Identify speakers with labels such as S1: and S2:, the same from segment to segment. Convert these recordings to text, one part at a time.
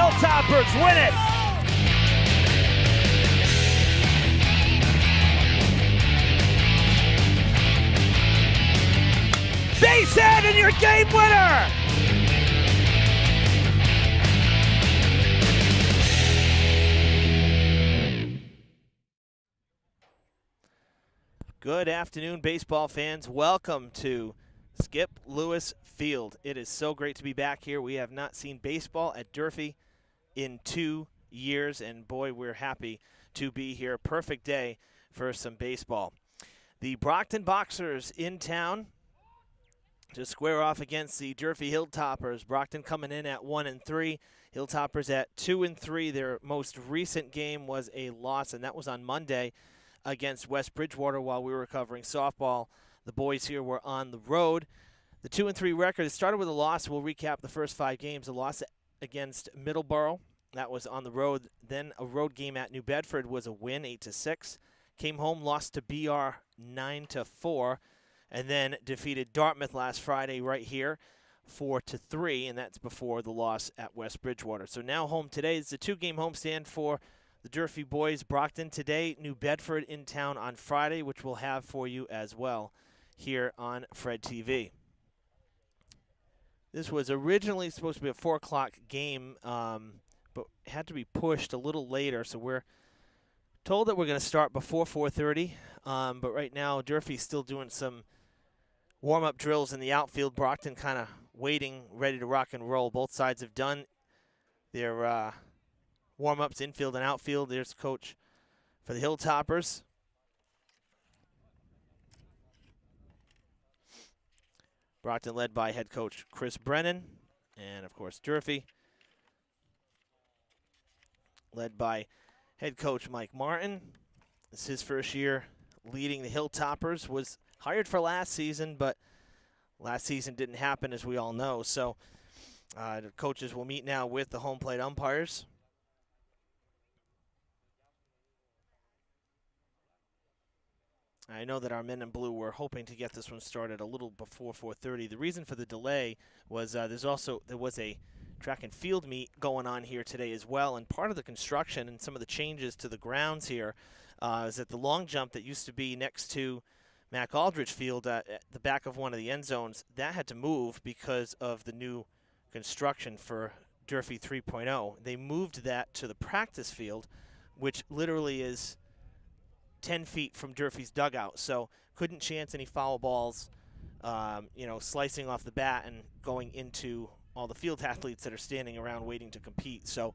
S1: Hilltoppers win it. Base hit and your game winner. Good afternoon, baseball fans. Welcome to Skip Lewis Field. It is so great to be back here. We have not seen baseball at Durfee in 2 years, and boy, we're happy to be here. Perfect day for some baseball. The Brockton Boxers in town to square off against the Durfee Hilltoppers. Brockton coming in at 1-3, Hilltoppers at 2-3. Their most recent game was a loss, and that was on Monday against West Bridgewater while we were covering softball. The boys here were on the road. The 2-3 record, it started with a loss. We'll recap the first 5 games. A loss against Middleborough. That was on the road. Then a road game at New Bedford was a win, 8-6. Came home, lost to BR 9-4. And then defeated Dartmouth last Friday right here, 4-3. And that's before the loss at West Bridgewater. So now home today. It's a 2-game homestand for the Durfee boys. Brockton today, New Bedford in town on Friday, which we'll have for you as well here on Fred TV. This was originally supposed to be a 4 o'clock game, but had to be pushed a little later, so we're told that we're going to start before 4:30. But right now, Durfee's still doing some warm-up drills in the outfield. Brockton kind of waiting, ready to rock and roll. Both sides have done their warm-ups, infield and outfield. There's coach for the Hilltoppers. Brockton led by head coach Chris Brennan. And, of course, Durfee led by head coach Mike Martin. This is his first year leading the Hilltoppers. Was hired for last season, but last season didn't happen, as we all know. So the coaches will meet now with the home plate umpires. I know that our men in blue were hoping to get this one started a little before 4:30. The reason for the delay was there was a track and field meet going on here today as well, and part of the construction and some of the changes to the grounds here is that the long jump that used to be next to Mac Aldrich Field at the back of one of the end zones, that had to move because of the new construction for Durfee 3.0. They moved that to the practice field, which literally is 10 feet from Durfee's dugout, so couldn't chance any foul balls, slicing off the bat and going into all the field athletes that are standing around waiting to compete. So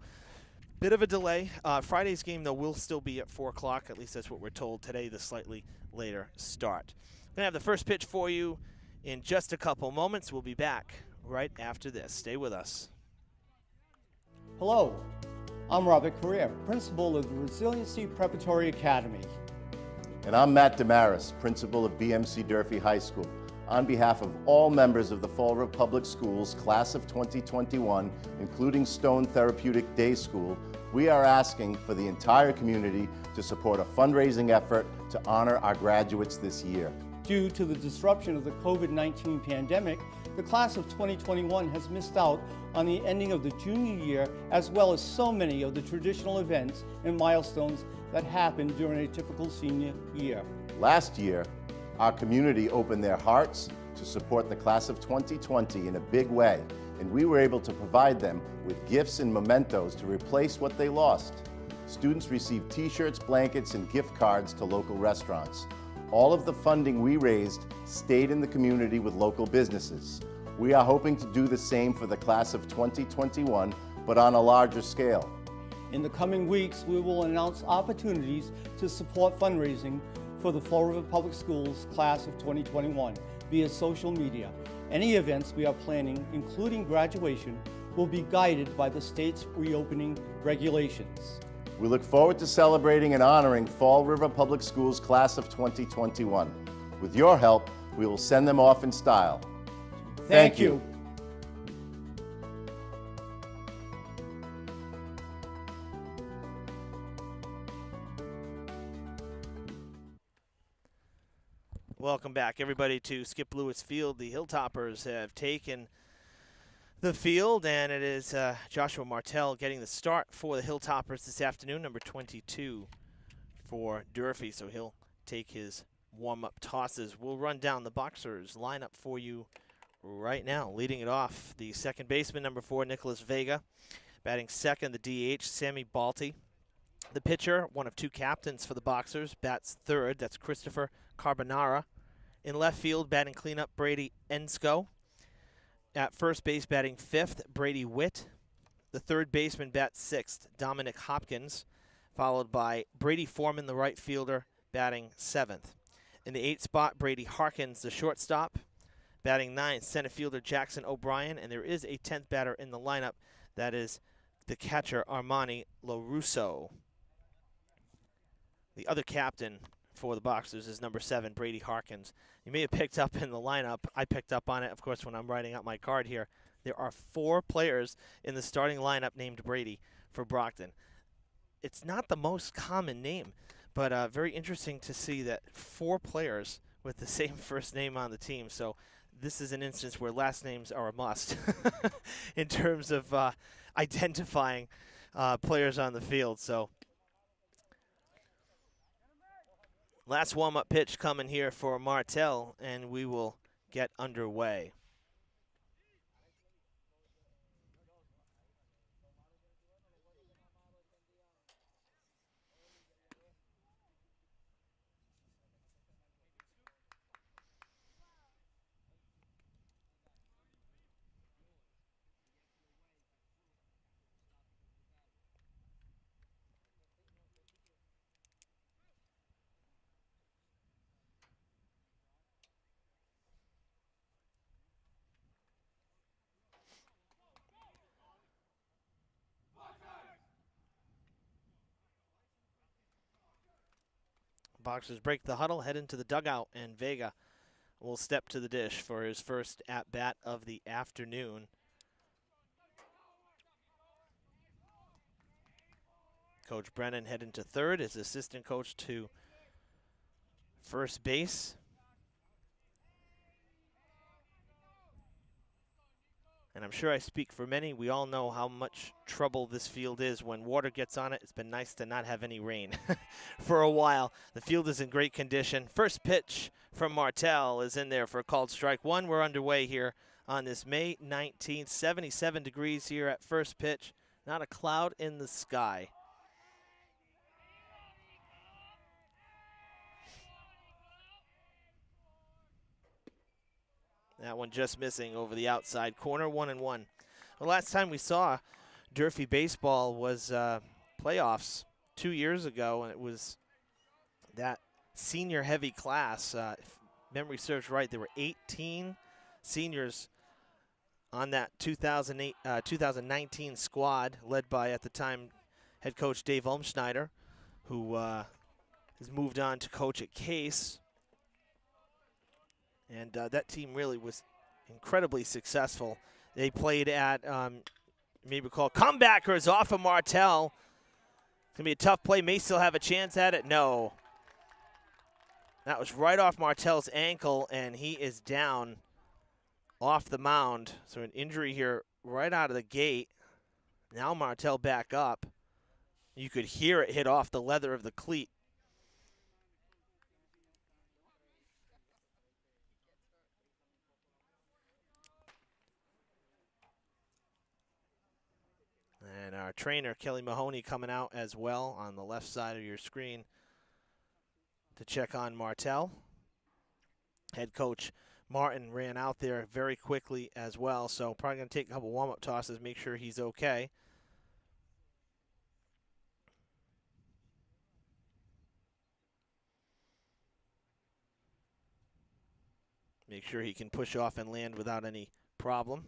S1: bit of a delay. Friday's game, though, will still be at 4 o'clock. At least that's what we're told today, the slightly later start. Going to have the first pitch for you in just a couple moments. We'll be back right after this. Stay with us.
S2: Hello, I'm Robert Correa, principal of the Resiliency Preparatory Academy.
S3: And I'm Matt Damaris, principal of BMC Durfee High School. On behalf of all members of the Fall River Public Schools class of 2021, including Stone Therapeutic Day School, we are asking for the entire community to support a fundraising effort to honor our graduates this year.
S2: Due to the disruption of the COVID-19 pandemic, the class of 2021 has missed out on the ending of the junior year, as well as so many of the traditional events and milestones that happened during a typical senior year.
S3: Last year, our community opened their hearts to support the class of 2020 in a big way, and we were able to provide them with gifts and mementos to replace what they lost. Students received t-shirts, blankets, and gift cards to local restaurants. All of the funding we raised stayed in the community with local businesses. We are hoping to do the same for the class of 2021, but on a larger scale.
S2: In the coming weeks, we will announce opportunities to support fundraising for the Fall River Public Schools class of 2021 via social media. Any events we are planning, including graduation, will be guided by the state's reopening regulations.
S3: We look forward to celebrating and honoring Fall River Public Schools class of 2021. With your help, we will send them off in style. Thank you.
S1: Welcome back, everybody, to Skip Lewis Field. The Hilltoppers have taken the field, and it is Joshua Martell getting the start for the Hilltoppers this afternoon, number 22 for Durfee, so he'll take his warm-up tosses. We'll run down the Boxers lineup for you right now. Leading it off, the second baseman, number 4, Nicholas Vega. Batting second, the DH, Sammy Balti. The pitcher, one of 2 captains for the Boxers, bats third. That's Christopher Carbonara. In left field, batting cleanup, Brady Ensko. At first base, batting fifth, Brady Witt. The third baseman bats sixth, Dominic Hopkins, followed by Brady Foreman, the right fielder, batting seventh. In the 8th spot, Brady Harkins, the shortstop, batting ninth, center fielder Jackson O'Brien, and there is a 10th batter in the lineup. That is the catcher Armani LaRusso. The other captain for the Boxers is number 7, Brady Harkins. You may have picked up in the lineup. I picked up on it, of course, when I'm writing out my card here. There are 4 players in the starting lineup named Brady for Brockton. It's not the most common name, but very interesting to see that 4 players with the same first name on the team. So this is an instance where last names are a must in terms of identifying players on the field. So last warm-up pitch coming here for Martell, and we will get underway. Boxers break the huddle, head into the dugout, and Vega will step to the dish for his first at-bat of the afternoon. Coach Brennan heading to third, his assistant coach to first base. And I'm sure I speak for many. We all know how much trouble this field is when water gets on it. It's been nice to not have any rain for a while. The field is in great condition. First pitch from Martell is in there for a called strike one. We're underway here on this May 19th. 77 degrees here at first pitch. Not a cloud in the sky. That one just missing over the outside corner, 1-1. The last time we saw Durfee baseball was playoffs 2 years ago, and it was that senior-heavy class. If memory serves right, there were 18 seniors on that 2019 squad, led by, at the time, head coach Dave Ulmschneider, who has moved on to coach at Case. And that team really was incredibly successful. They played at, you may recall, comebackers off of Martell. It's going to be a tough play. May still have a chance at it. No. That was right off Martell's ankle, and he is down off the mound. So an injury here right out of the gate. Now Martell back up. You could hear it hit off the leather of the cleat. And our trainer, Kelly Mahoney, coming out as well on the left side of your screen to check on Martell. Head coach Martin ran out there very quickly as well, so probably going to take a couple warm-up tosses, make sure he's okay. Make sure he can push off and land without any problem.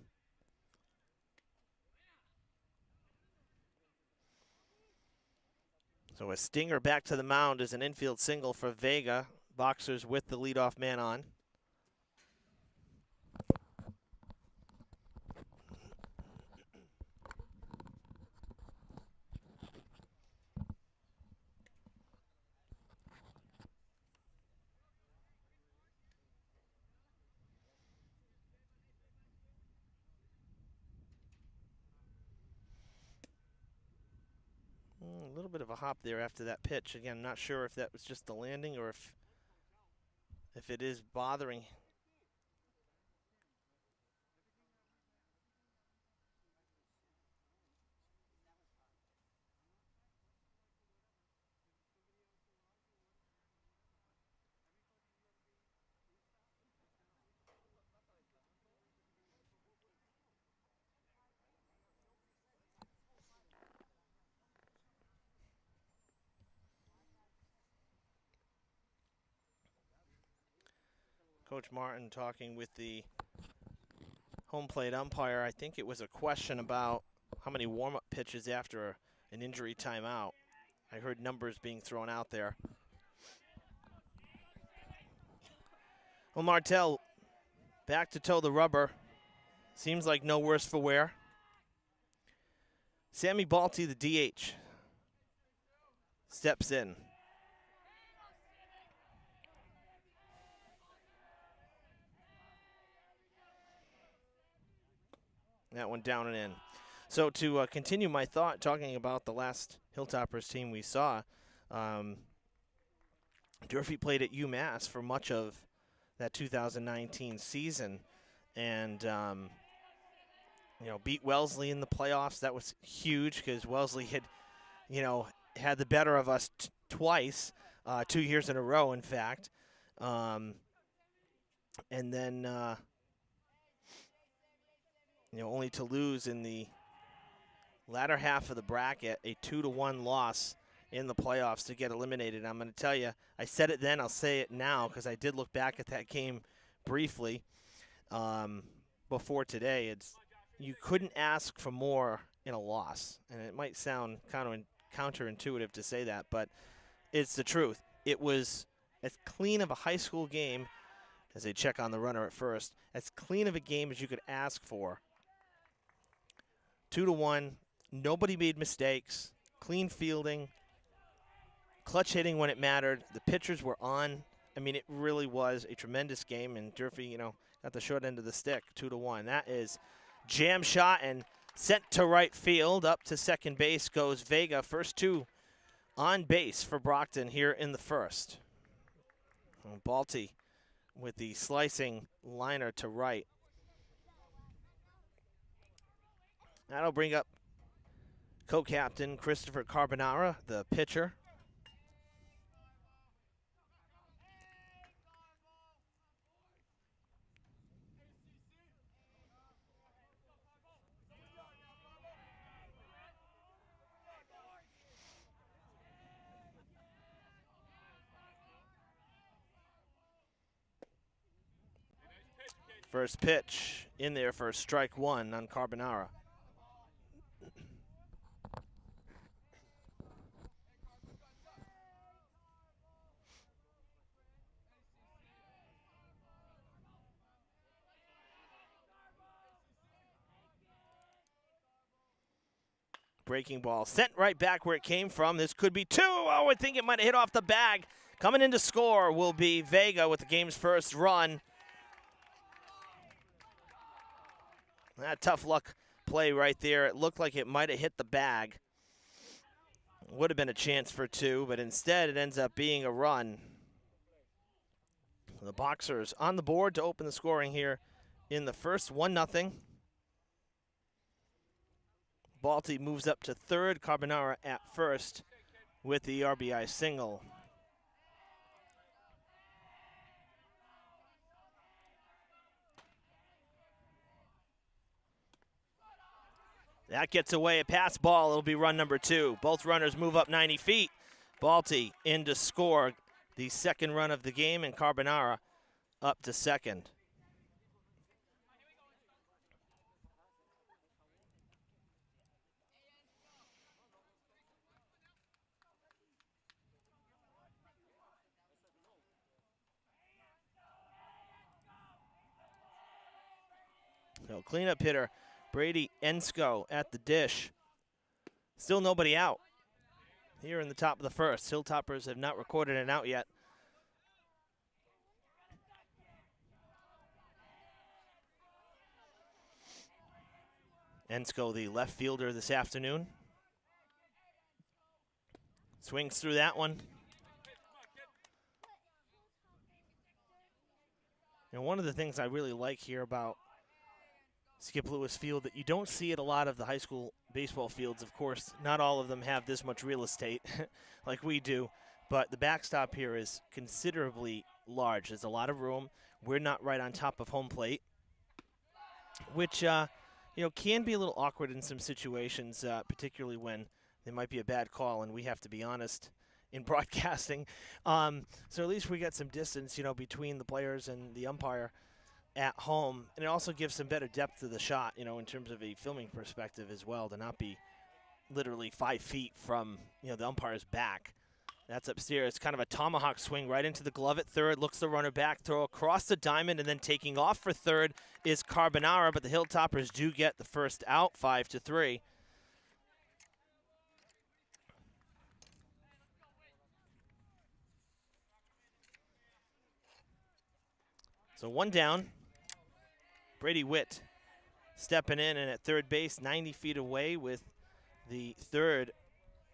S1: So a stinger back to the mound is an infield single for Vega. Boxers with the leadoff man on. little bit of a hop there after that pitch. Again, not sure if that was just the landing or if it is bothering. Coach Martin talking with the home plate umpire. I think it was a question about how many warm-up pitches after an injury timeout. I heard numbers being thrown out there. Well, Martell back to toe the rubber. Seems like no worse for wear. Sammy Balti, the DH, steps in. That one down and in. So to continue my thought, talking about the last Hilltoppers team we saw, Durfee played at UMass for much of that 2019 season, and beat Wellesley in the playoffs. That was huge because Wellesley had, had the better of us twice, 2 years in a row, in fact, and then only to lose in the latter half of the bracket, a 2-1 loss in the playoffs to get eliminated. I'm going to tell you, I said it then, I'll say it now, because I did look back at that game briefly before today. You couldn't ask for more in a loss, and it might sound kind of counterintuitive to say that, but it's the truth. It was as clean of a high school game, as they check on the runner at first, as clean of a game as you could ask for. 2-1, nobody made mistakes, clean fielding, clutch hitting when it mattered. The pitchers were on. I mean, it really was a tremendous game, and Durfee, got the short end of the stick, 2-1. That is jam shot and sent to right field. Up to second base goes Vega. First two on base for Brockton here in the first. Balti with the slicing liner to right. That'll bring up co-captain Christopher Carbonara, the pitcher. First pitch in there for strike one on Carbonara. Breaking ball sent right back where it came from. This could be two. Oh, I think it might have hit off the bag. Coming in to score will be Vega with the game's first run. That tough luck play right there. It looked like it might have hit the bag. Would have been a chance for two, but instead it ends up being a run. The Boxers on the board to open the scoring here in the first, 1-0. Balti moves up to third, Carbonara at first with the RBI single. That gets away, a pass ball. It'll be run number two. Both runners move up 90 feet. Balti in to score the second run of the game, and Carbonara up to second. So cleanup hitter Brady Ensko at the dish. Still nobody out here in the top of the first. Hilltoppers have not recorded an out yet. Ensko, the left fielder this afternoon. Swings through that one. And one of the things I really like here about Skip Lewis Field that you don't see at a lot of the high school baseball fields. Of course, not all of them have this much real estate like we do, but the backstop here is considerably large. There's a lot of room. We're not right on top of home plate, which can be a little awkward in some situations, particularly when there might be a bad call, and we have to be honest in broadcasting. So at least we got some distance, between the players and the umpire at home, and it also gives some better depth to the shot, in terms of a filming perspective as well, to not be literally 5 feet from, the umpire's back. That's upstairs. Kind of a tomahawk swing right into the glove at third. Looks the runner back, throw across the diamond, and then taking off for third is Carbonara, but the Hilltoppers do get the first out, 5-3. So one down. Brady Witt stepping in, and at third base, 90 feet away with the third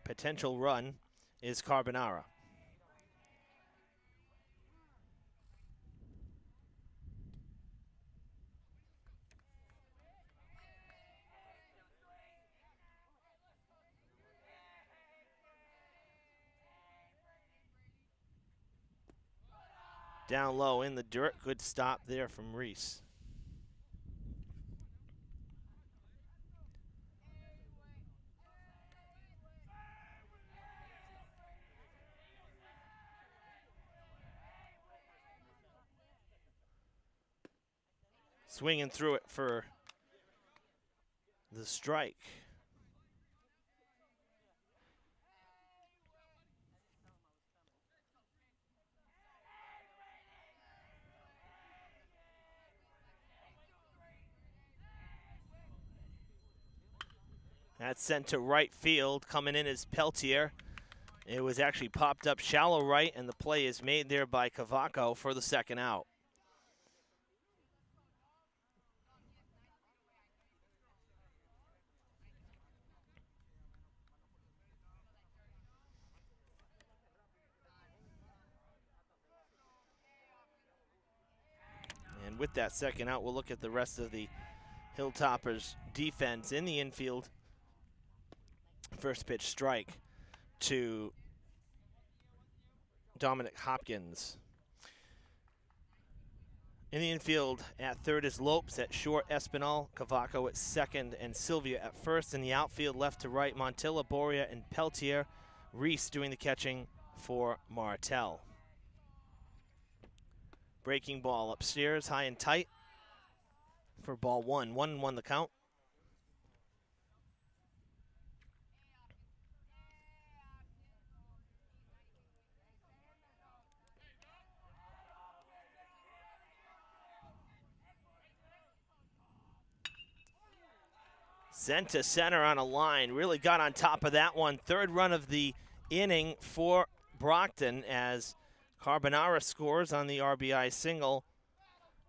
S1: potential run is Carbonara. Down low in the dirt, good stop there from Reese. Swinging through it for the strike. That's sent to right field. Coming in is Peltier. It was actually popped up shallow right, and the play is made there by Cavaco for the second out. And with that second out, we'll look at the rest of the Hilltoppers defense in the infield. First pitch strike to Dominic Hopkins. In the infield at third is Lopes, at short Espinal, Cavaco at second, and Sylvia at first. In the outfield, left to right, Montilla, Boria, and Peltier. Reese doing the catching for Martel. Breaking ball upstairs, high and tight for ball one. 1-1 the count. Sent to center on a line. Really got on top of that one. Third run of the inning for Brockton as Carbonara scores on the RBI single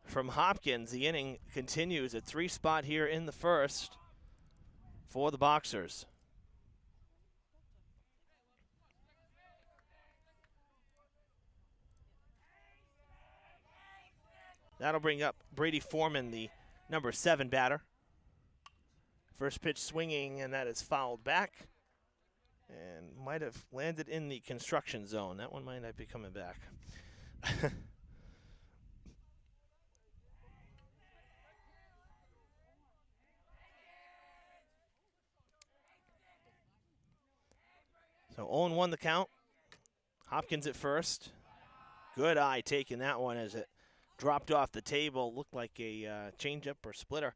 S1: from Hopkins. The inning continues at 3 spot here in the first for the Boxers. That'll bring up Brady Foreman, the number 7 batter. First pitch swinging, and that is fouled back. And might have landed in the construction zone. That one might not be coming back. So 0-1 the count. Hopkins at first. Good eye taking that one as it dropped off the table. Looked like a changeup or splitter.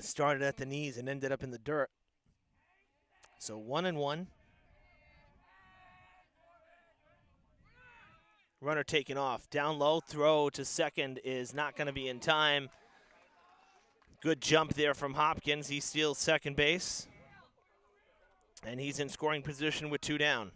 S1: Started at the knees and ended up in the dirt. So 1-1. Runner taken off. Down low, throw to second is not going to be in time. Good jump there from Hopkins. He steals second base. And he's in scoring position with 2 down.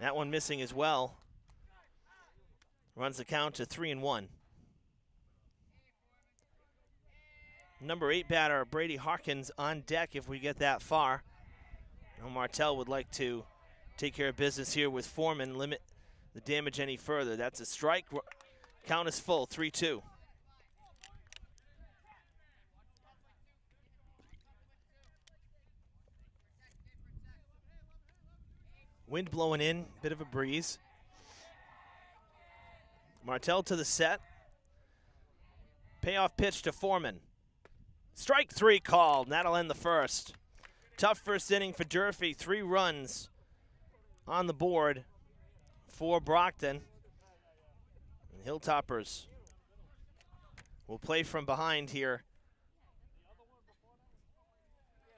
S1: That one missing as well. Runs the count to 3-1. Number 8 batter, Brady Harkins, on deck if we get that far. Martell would like to take care of business here with Foreman, limit the damage any further. That's a strike. Count is full, 3-2. Wind blowing in, bit of a breeze. Martell to the set. Payoff pitch to Foreman. Strike 3 called, and that'll end the first. Tough first inning for Durfee. 3 runs on the board for Brockton. And Hilltoppers will play from behind here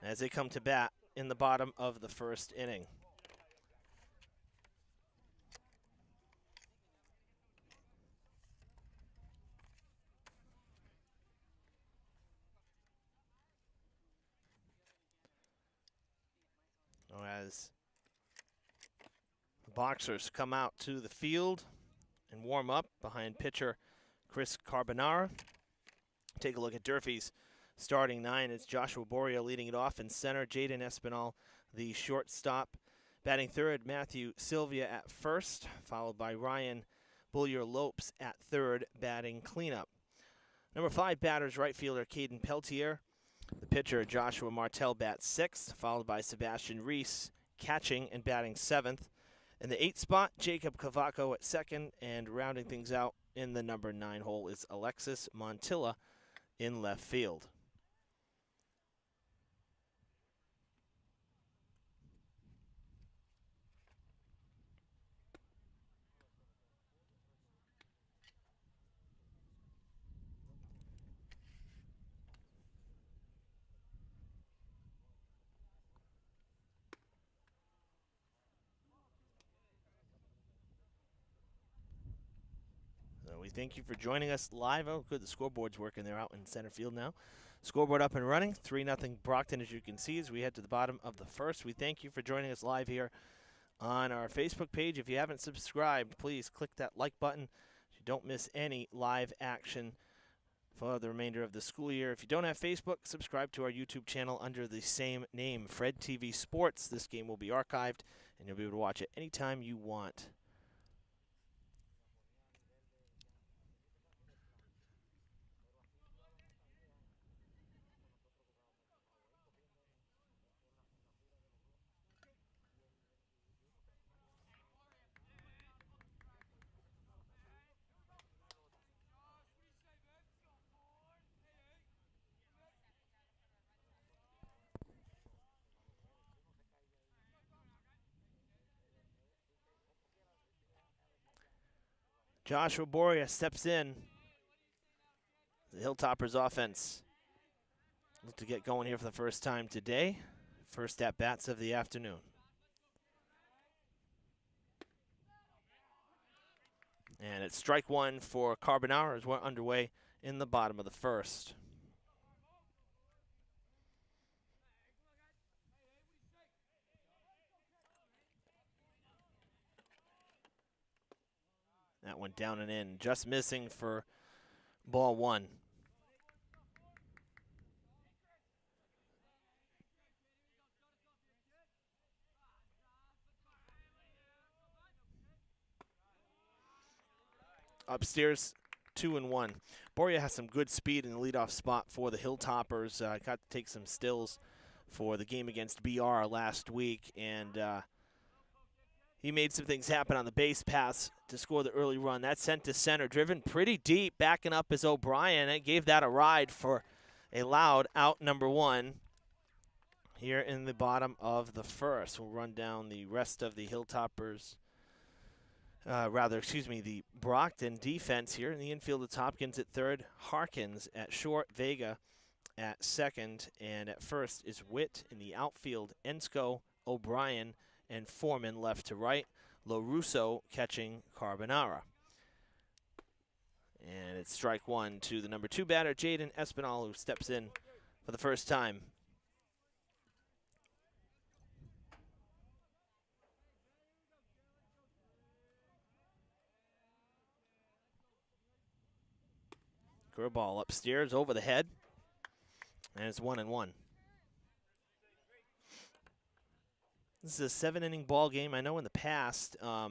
S1: as they come to bat in the bottom of the first inning. As the boxers come out to the field and warm up behind pitcher Chris Carbonara. Take a look at Durfee's starting 9. It's Joshua Boria leading it off in center. Jaden Espinal, the shortstop. Batting third, Matthew Sylvia at first, followed by Ryan Bullier-Lopes at third, batting cleanup. Number 5 batters, right fielder Caden Peltier. The pitcher, Joshua Martell, bats 6th, followed by Sebastian Reese, catching and batting 7th. In the 8th spot, Jacob Cavaco at 2nd, and rounding things out in the number 9 hole is Alexis Montilla in left field. We thank you for joining us live. Oh, good, the scoreboard's working. They're out in center field now. Scoreboard up and running, 3-0 Brockton, as you can see, as we head to the bottom of the first. We thank you for joining us live here on our Facebook page. If you haven't subscribed, please click that like button so you don't miss any live action for the remainder of the school year. If you don't have Facebook, subscribe to our YouTube channel under the same name, Fred TV Sports. This game will be archived, and you'll be able to watch it anytime you want. Joshua Boria steps in. The Hilltoppers offense look to get going here for the first time today. First at-bats of the afternoon. And it's strike 1 for Carbonara as we're underway in the bottom of the first. That went down and in, just missing for ball 1. Upstairs, 2-1. Boria has some good speed in the leadoff spot for the Hilltoppers. Got to take some stills for the game against BR last week, and he made some things happen on the base pass to score the early run. That sent to center, driven pretty deep, backing up is O'Brien, and gave that a ride for a loud out number 1 here in the bottom of the first. We'll run down the rest of the Hilltoppers, the Brockton defense here. In the infield, it's Hopkins at third, Harkins at short, Vega at second, and at first is Witt. In the outfield, Ensko, O'Brien, and Foreman left to right. LoRusso catching Carbonara. And it's strike 1 to the number 2 batter, Jaden Espinal, who steps in for the first time. Curveball upstairs over the head, and it's 1-1. This is a 7-inning ball game. I know in the past, I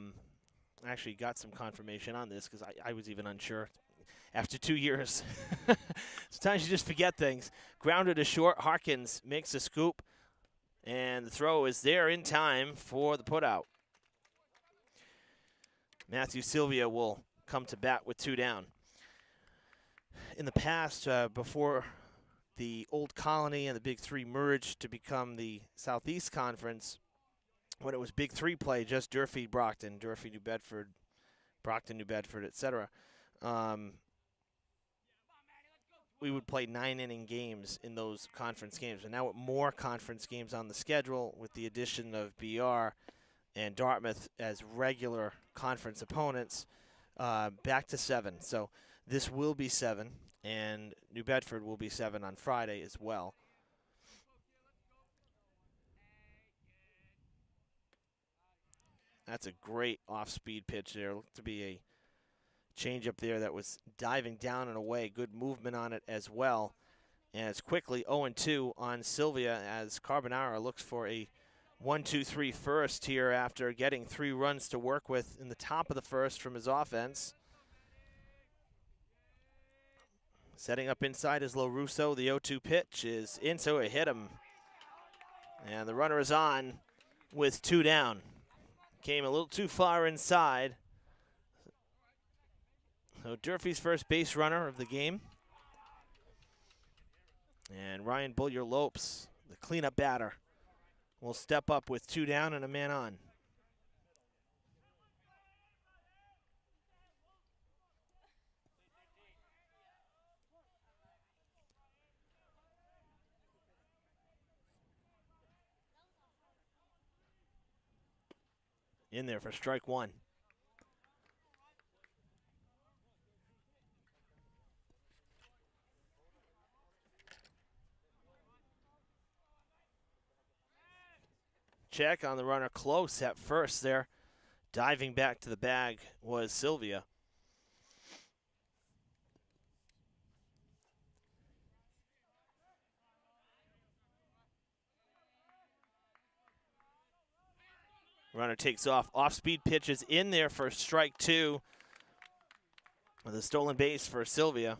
S1: actually got some confirmation on this because I was even unsure after 2 years. Sometimes you just forget things. Grounded to short. Harkins makes a scoop, and the throw is there in time for the putout. Matthew Sylvia will come to bat with 2 down. In the past, before the Old Colony and the Big Three merged to become the Southeast Conference, when it was Big Three play, just Durfee, Brockton, Durfee, New Bedford, Brockton, New Bedford, etc. We would play 9-inning games in those conference games. And now with more conference games on the schedule, with the addition of BR and Dartmouth as regular conference opponents, back to 7. So this will be 7, and New Bedford will be 7 on Friday as well. That's a great off-speed pitch there. Looked to be a changeup there that was diving down and away. Good movement on it as well. And it's quickly 0-2 on Sylvia as Carbonara looks for a 1-2-3 first here after getting 3 runs to work with in the top of the first from his offense. Setting up inside is LoRusso. The 0-2 pitch is in, so it hit him. And the runner is on with 2 down. Came a little too far inside. So Durfee's first base runner of the game. And Ryan Bullier-Lopes, the cleanup batter, will step up with 2 down and a man on. In there for strike 1. Check on the runner close at first there. Diving back to the bag was Sylvia. Runner takes off. Off-speed pitch is in there for strike 2. With a stolen base for Sylvia.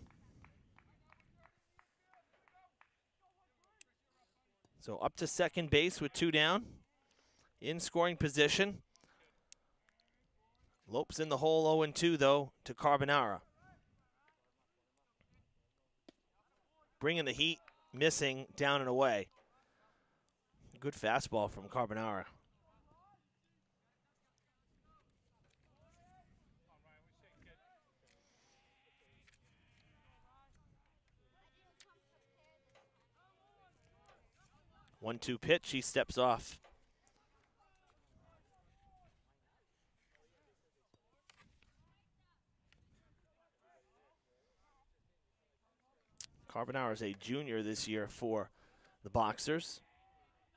S1: So up to second base with 2 down. In scoring position. Lopes in the hole 0-2 though to Carbonara. Bringing the heat, missing down and away. Good fastball from Carbonara. 1-2 pitch, he steps off. Carbonara is a junior this year for the Boxers.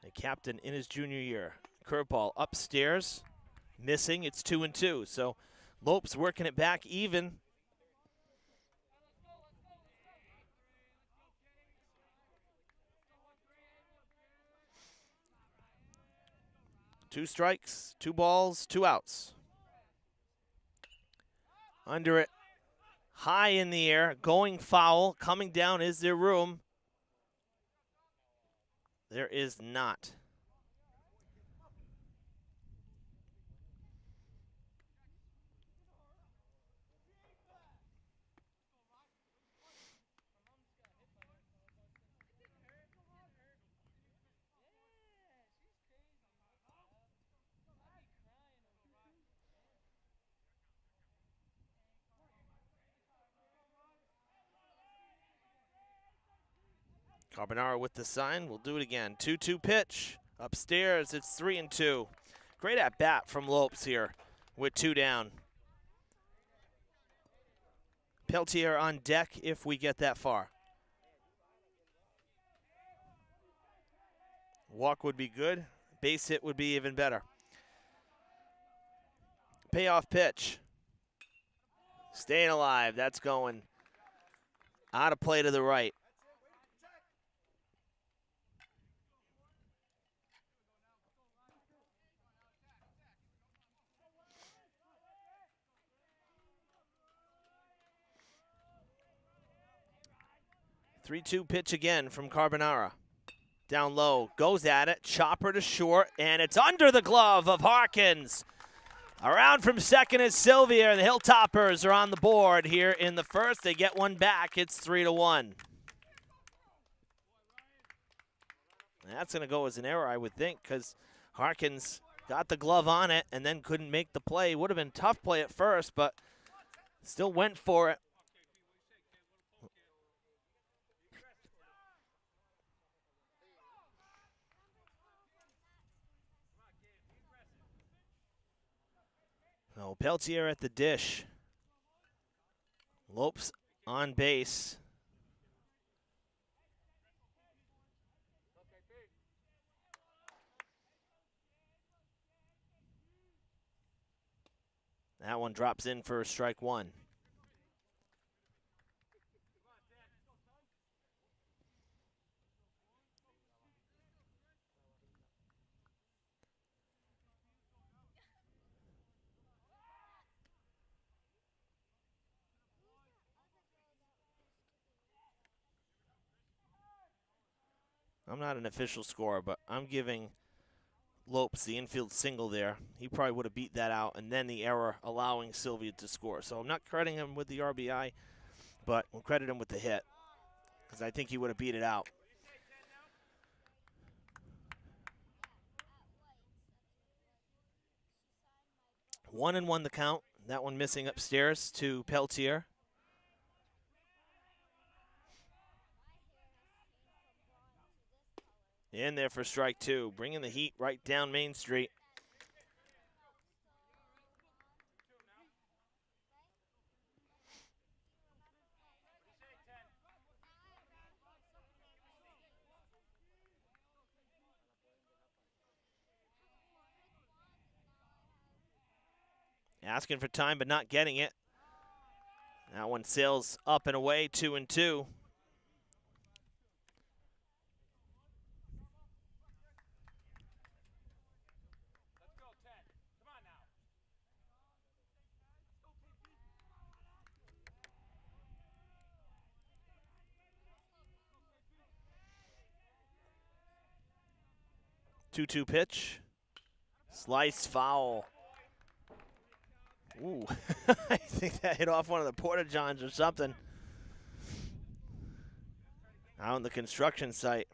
S1: A captain in his junior year. Curveball upstairs, missing. It's 2-2. So Lopes working it back even. Two strikes, 2 balls, 2 outs. Under it. High in the air, going foul, coming down. Is there room? There is not. Carbonara with the sign. We'll do it again. 2-2 pitch. Upstairs, it's 3-2. Great at bat from Lopes here with 2 down. Peltier on deck if we get that far. Walk would be good. Base hit would be even better. Payoff pitch. Staying alive. That's going Out of play to the right. Three-two pitch again from Carbonara. Down low, goes at it, chopper to short, and it's under the glove of Harkins. Around from second is Sylvia, and the Hilltoppers are on the board here in the first. They get one back. It's 3-1. That's going to go as an error, I would think, because Harkins got the glove on it and then couldn't make the play. Would have been a tough play at first, but still went for it. Oh, Peltier at the dish. Lopes on base. That one drops in for strike one. I'm not an official scorer, but I'm giving Lopes the infield single there. He probably would have beat that out, and then the error allowing Sylvia to score. So I'm not crediting him with the RBI, but we'll credit him with the hit because I think he would have beat it out. 1-1 the count. That one missing upstairs to Peltier. In there for strike two, bringing the heat right down Main Street. Asking for time, but not getting it. That one sails up and away, 2-2. Two-two pitch. Slice foul. Ooh, I think that hit off one of the porta-johns or something. Out on the construction site.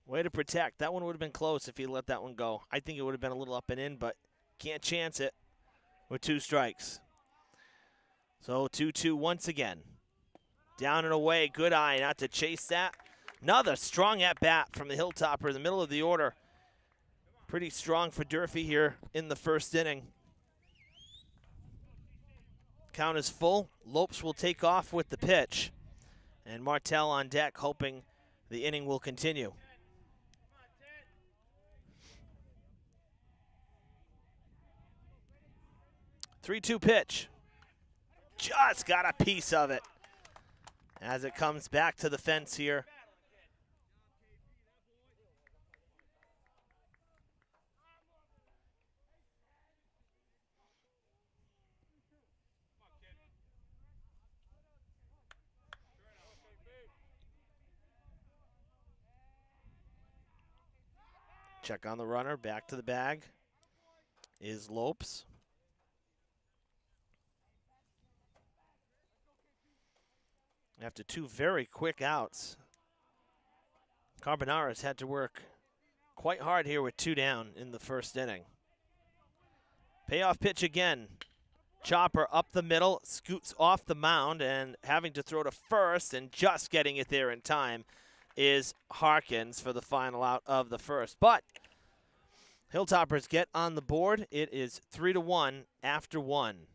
S1: Way to protect. That one would have been close if he let that one go. I think it would have been a little up and in, but can't chance it with two strikes. So 2-2 once again. Down and away, good eye not to chase that. Another strong at-bat from the Hilltopper in the middle of the order. Pretty strong for Durfee here in the first inning. Count is full. Lopes will take off with the pitch. And Martell on deck hoping the inning will continue. 3-2 pitch. Just got a piece of it as it comes back to the fence here. Check on the runner, back to the bag is Lopes. After two very quick outs, Carbonara's had to work quite hard here with two down in the first inning. Payoff pitch again. Chopper up the middle, scoots off the mound, and having to throw to first and just getting it there in time is Harkins for the final out of the first. But Hilltoppers get on the board. It is 3-1 after one.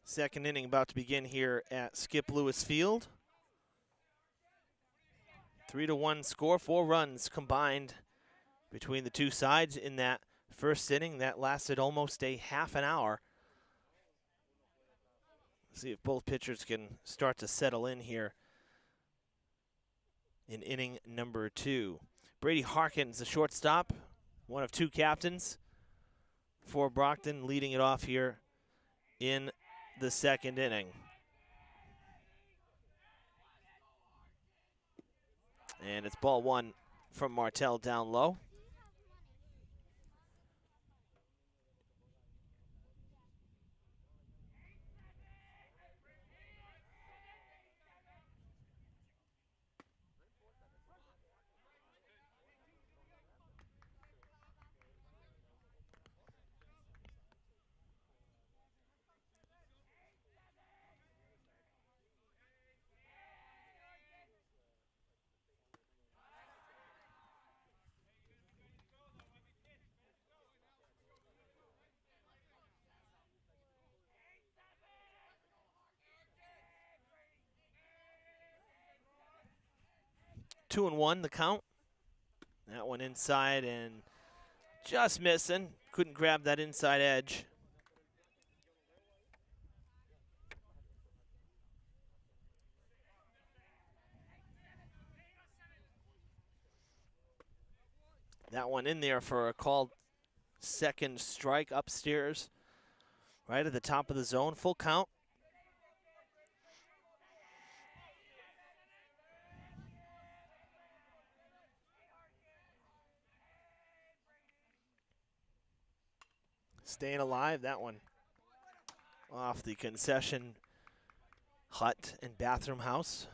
S1: Second inning about to begin here at Skip Lewis Field. 3-1 score, 4 runs combined between the two sides in that first inning. That lasted almost a half an hour. See if both pitchers can start to settle in here in inning number 2. Brady Harkins, the shortstop, one of 2 captains for Brockton, leading it off here in the second inning. And it's ball 1 from Martell down low. Two and one, the count. That one inside and just missing. Couldn't grab that inside edge. That one in there for a called second strike upstairs, right at the top of the zone. Full count. Staying alive, that one off the concession hut and bathroom house.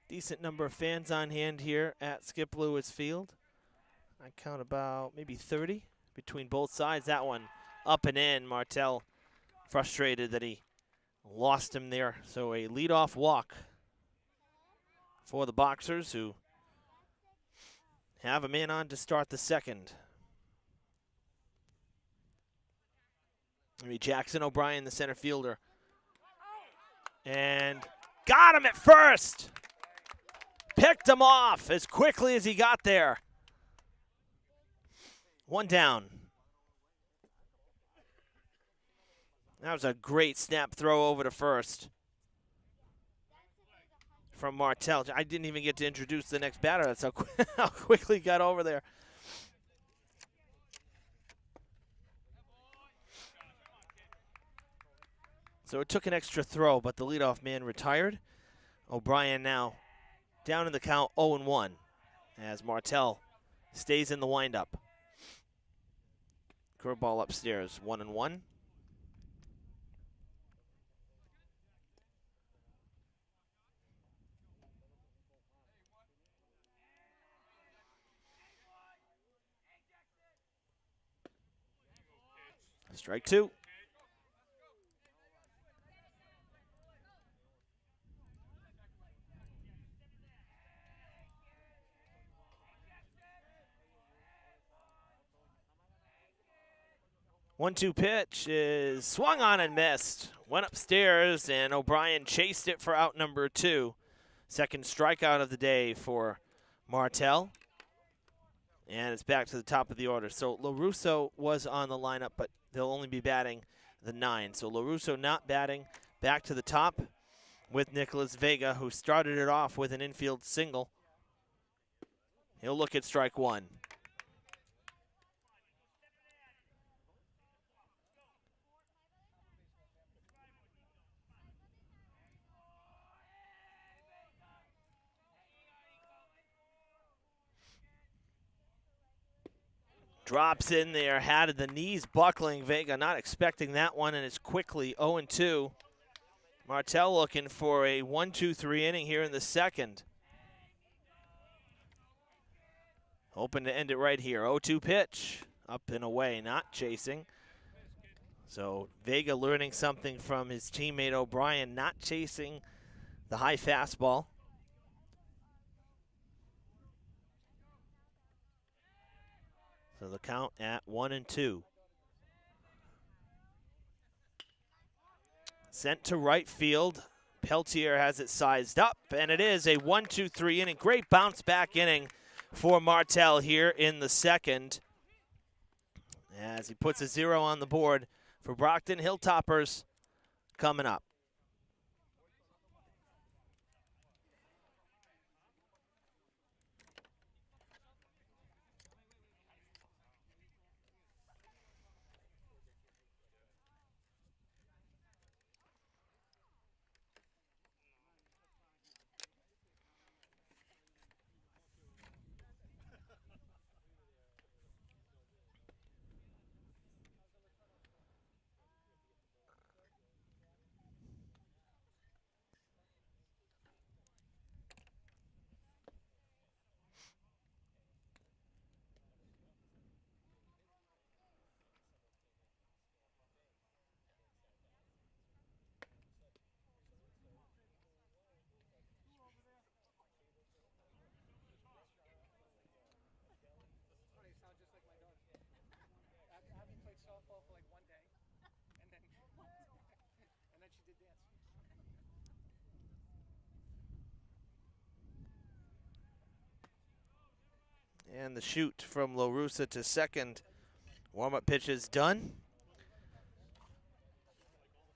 S1: Decent number of fans on hand here at Skip Lewis Field. I count about maybe 30 between both sides. That one up and in. Martell frustrated that he lost him there. So a leadoff walk for the Boxers, who have a man on to start the second. Maybe Jackson O'Brien, the center fielder. And got him at first. Picked him off as quickly as he got there. One down. That was a great snap throw over to first from Martell. I didn't even get to introduce the next batter. That's how quickly he got over there. So it took an extra throw, but the leadoff man retired. O'Brien now down in the count 0-1 as Martell stays in the windup. Curveball upstairs, 1-1. Strike 2. One-two pitch is swung on and missed. Went upstairs, and O'Brien chased it for out number 2. Second strikeout of the day for Martell. And it's back to the top of the order. So LaRusso was on the lineup, but they'll only be batting the 9. So LaRusso not batting, back to the top with Nicholas Vega, who started it off with an infield single. He'll look at strike 1. Drops in there, had the knees buckling. Vega not expecting that one, and it's quickly 0-2. Martell looking for a 1-2-3 inning here in the second. Hoping to end it right here. 0-2 pitch, up and away, not chasing. So Vega learning something from his teammate O'Brien, not chasing the high fastball. So the count at 1-2. Sent to right field. Peltier has it sized up, and it is a 1-2-3 inning. Great bounce back inning for Martell here in the second, as he puts a 0 on the board for Brockton. Hilltoppers coming up. And the shoot from LaRussa to second. Warm-up pitch is done.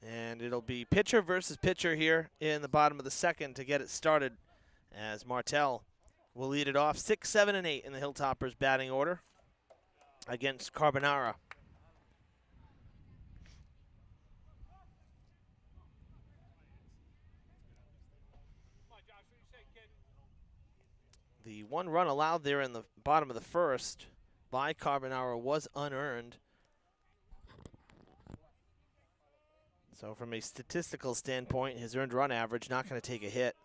S1: And it'll be pitcher versus pitcher here in the bottom of the second to get it started, as Martell will lead it off. 6, 7, and 8 in the Hilltoppers batting order against Carbonara. The 1 run allowed there in the bottom of the first by Carbonara was unearned. So from a statistical standpoint, his earned run average not going to take a hit.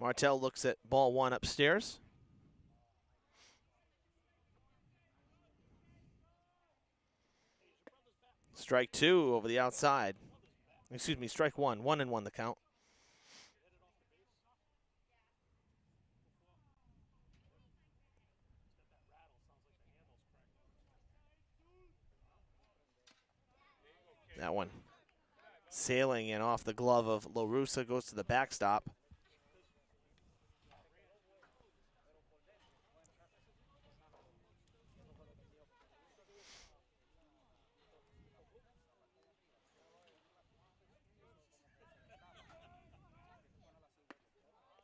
S1: Martell looks at ball 1 upstairs. Strike 2 over the outside. Excuse me, strike 1. 1-1 the count. That one sailing and off the glove of LaRussa, goes to the backstop.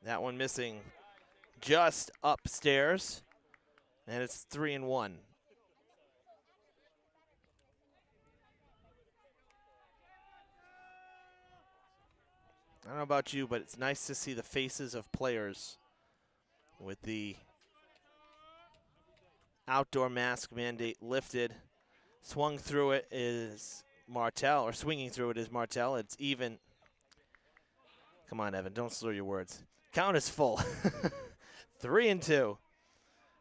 S1: That one missing just upstairs, and it's 3-1. I don't know about you, but it's nice to see the faces of players with the outdoor mask mandate lifted. Swung through it is Martell, or swinging through it is Martell. It's even. Come on, Evan, don't slur your words. Count is full. 3-2. You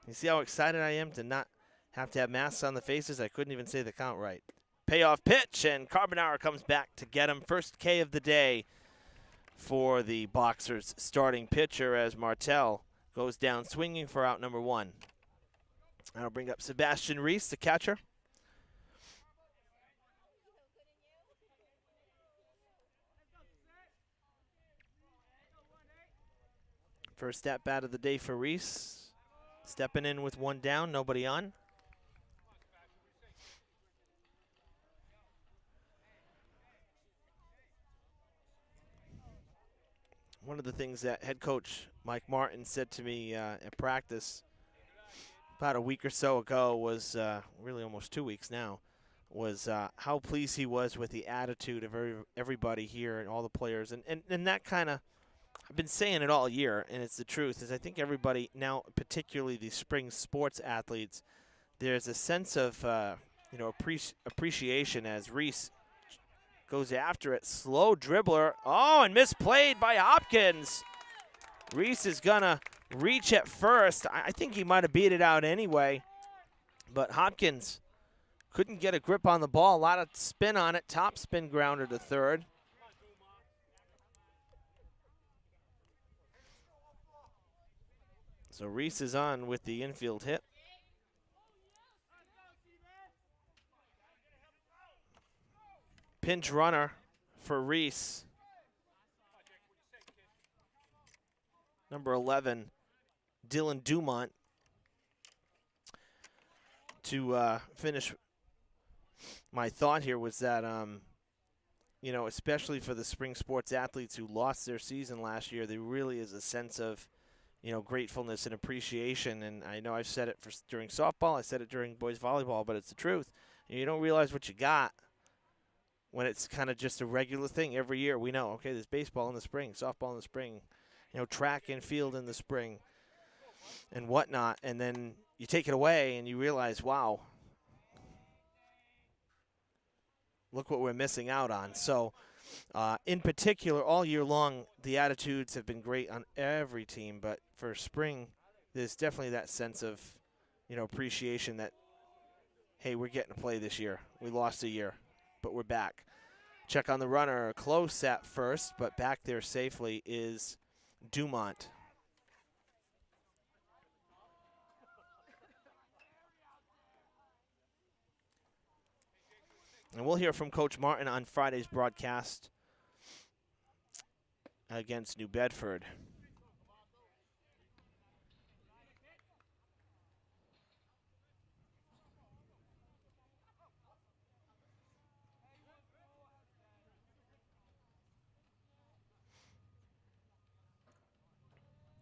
S1: see how excited I am to not have to have masks on the faces? I couldn't even say the count right. Payoff pitch, and Carbonara comes back to get him. First K of the day for the Boxers starting pitcher, as Martell goes down swinging for out number 1. That'll bring up Sebastian Reese, the catcher. First at bat of the day for Reese. Stepping in with 1 down, nobody on. One of the things that head coach Mike Martin said to me at practice about a week or so ago was, really almost 2 weeks now, was how pleased he was with the attitude of everybody here and all the players. And that kind of, I've been saying it all year, and it's the truth, is I think everybody now, particularly the spring sports athletes, there's a sense of appreciation as Reese goes after it. Slow dribbler. Oh, and misplayed by Hopkins. Reese is going to reach at first. I think he might have beat it out anyway, but Hopkins couldn't get a grip on the ball. A lot of spin on it. Top spin grounder to third. So Reese is on with the infield hit. Pinch runner for Reese. Number 11, Dylan Dumont, to finish my thought here was that, you know, especially for the spring sports athletes who lost their season last year, there really is a sense of, you know, gratefulness and appreciation. And I know I've said it during softball, I said it during boys volleyball, but it's the truth. You don't realize what you got when it's kind of just a regular thing every year. We know, okay, there's baseball in the spring, softball in the spring, you know, track and field in the spring and whatnot. And then you take it away and you realize, wow, look what we're missing out on. So in particular, all year long, the attitudes have been great on every team. But for spring, there's definitely that sense of, you know, appreciation that, hey, we're getting to play this year. We lost a year, but we're back. Check on the runner, close at first, but back there safely is Dumont. And we'll hear from Coach Martin on Friday's broadcast against New Bedford.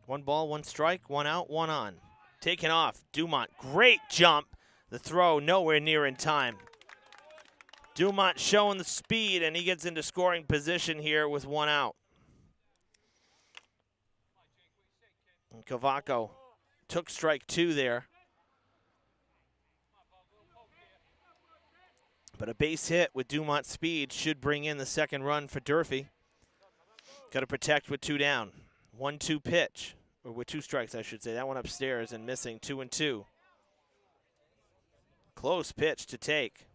S1: One ball, one strike, one out, one on. Taken off, Dumont, great jump. The throw nowhere near in time. Dumont showing the speed, and he gets into scoring position here with one out. And Cavaco took strike two there. But a base hit with Dumont's speed should bring in the second run for Durfee. Got to protect with two down. 1-2 pitch, or with two strikes, I should say. That one upstairs and missing, 2-2. Close pitch to take.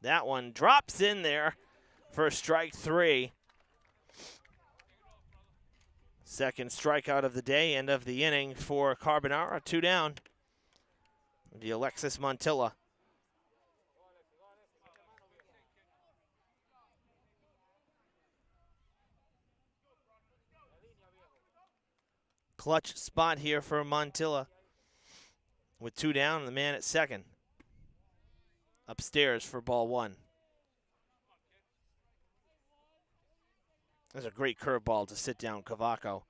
S1: That one drops in there for strike three. Second strikeout of the day, end of the inning for Carbonara. Two down. The Alexis Montilla. Clutch spot here for Montilla. With two down, the man at second. Upstairs for ball one. That's a great curveball to sit down Cavaco.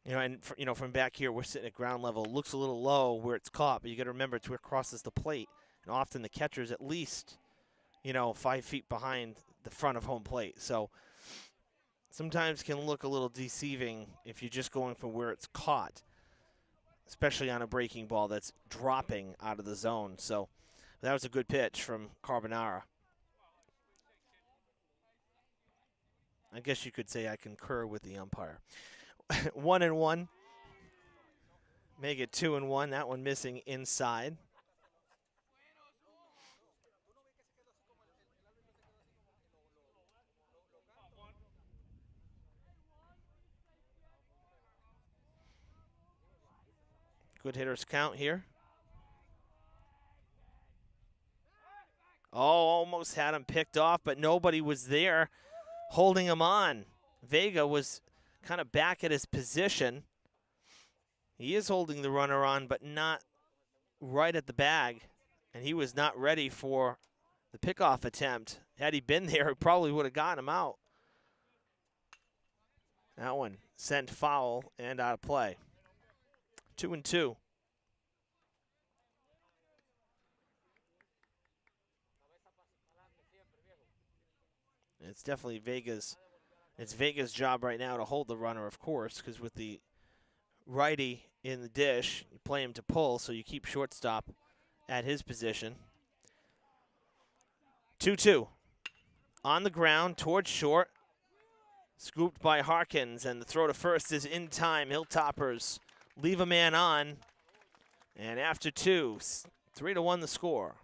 S1: You know, and from back here, we're sitting at ground level. It looks a little low where it's caught, but you got to remember it's where it crosses the plate. And often the catcher's at least, 5 feet behind the front of home plate. So sometimes can look a little deceiving if you're just going for where it's caught, especially on a breaking ball that's dropping out of the zone. So that was a good pitch from Carbonara. I guess you could say I concur with the umpire. 1-1. Make it 2-1. That one missing inside. Good hitters count here. Oh, almost had him picked off, but nobody was there holding him on. Vega was kind of back at his position. He is holding the runner on, but not right at the bag. And he was not ready for the pickoff attempt. Had he been there, he probably would have gotten him out. That one sent foul and out of play. 2-2. It's definitely Vega's job right now to hold the runner, of course, because with the righty in the dish, you play him to pull, so you keep shortstop at his position. 2-2. On the ground, towards short. Scooped by Harkins, and the throw to first is in time. Hilltoppers leave a man on, And after 2, 3-1 the score.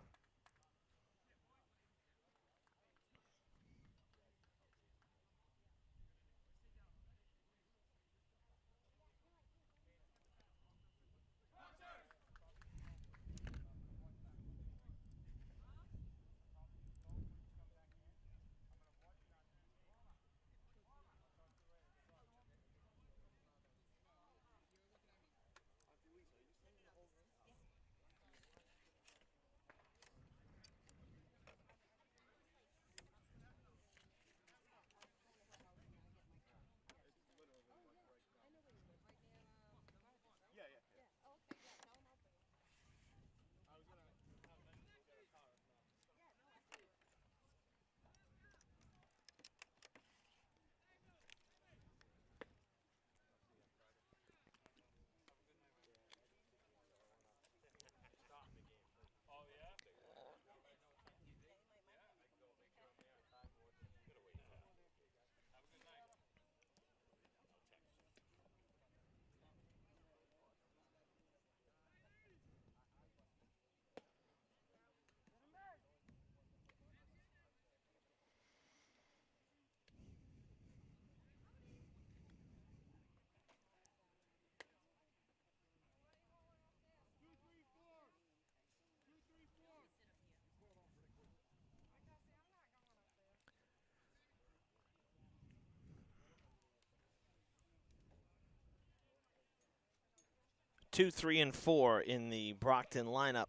S1: Two, 3, and 4 in the Brockton lineup.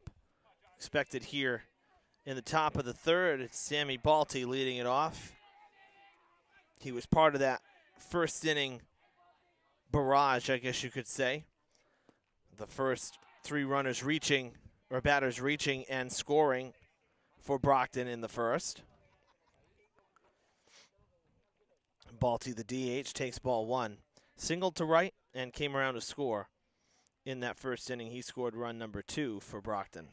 S1: Expected here in the top of the third. It's Sammy Balti leading it off. He was part of that first inning barrage, I guess you could say. The first 3 runners reaching, or batters reaching and scoring for Brockton in the first. Balti, the DH, takes ball 1. Singled to right and came around to score. In that first inning, he scored run number 2 for Brockton.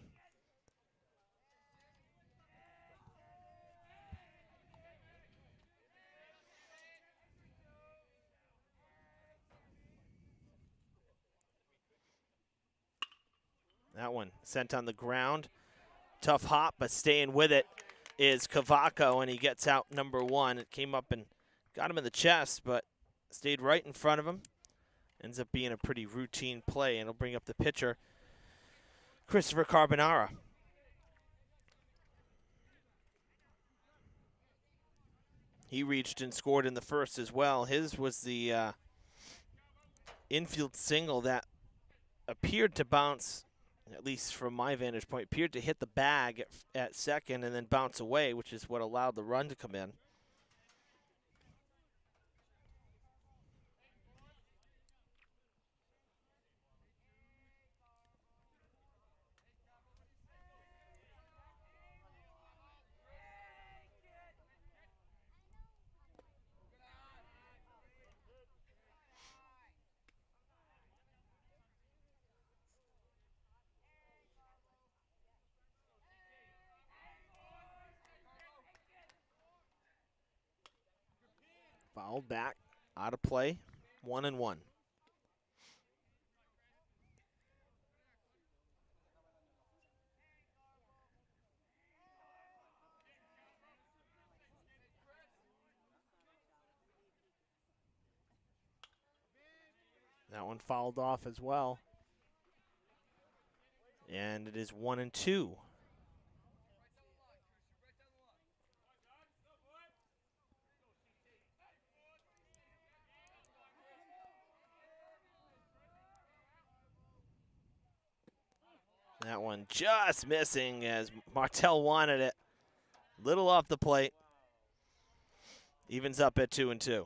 S1: That one sent on the ground. Tough hop, but staying with it is Cavaco, and he gets out number 1. It came up and got him in the chest, but stayed right in front of him. Ends up being a pretty routine play, and it'll bring up the pitcher, Christopher Carbonara. He reached and scored in the first as well. His was the infield single that appeared to bounce, at least from my vantage point, appeared to hit the bag at second and then bounce away, which is what allowed the run to come in. Fouled back, out of play, 1-1. That one fouled off as well. And it is 1-2. That one just missing as Martell wanted it. Little off the plate. Evens up at 2-2.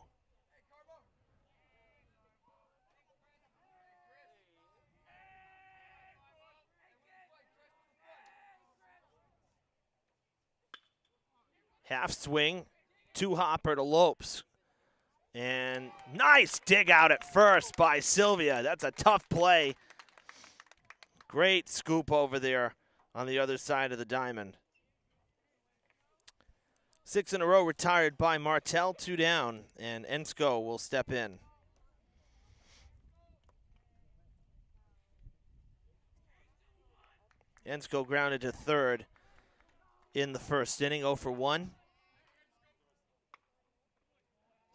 S1: Half swing, 2-hopper to Lopes. And nice dig out at first by Sylvia. That's a tough play. Great scoop over there on the other side of the diamond. 6 in a row retired by Martell, 2 down, and Ensko will step in. Ensko grounded to third in the first inning, 0 for 1.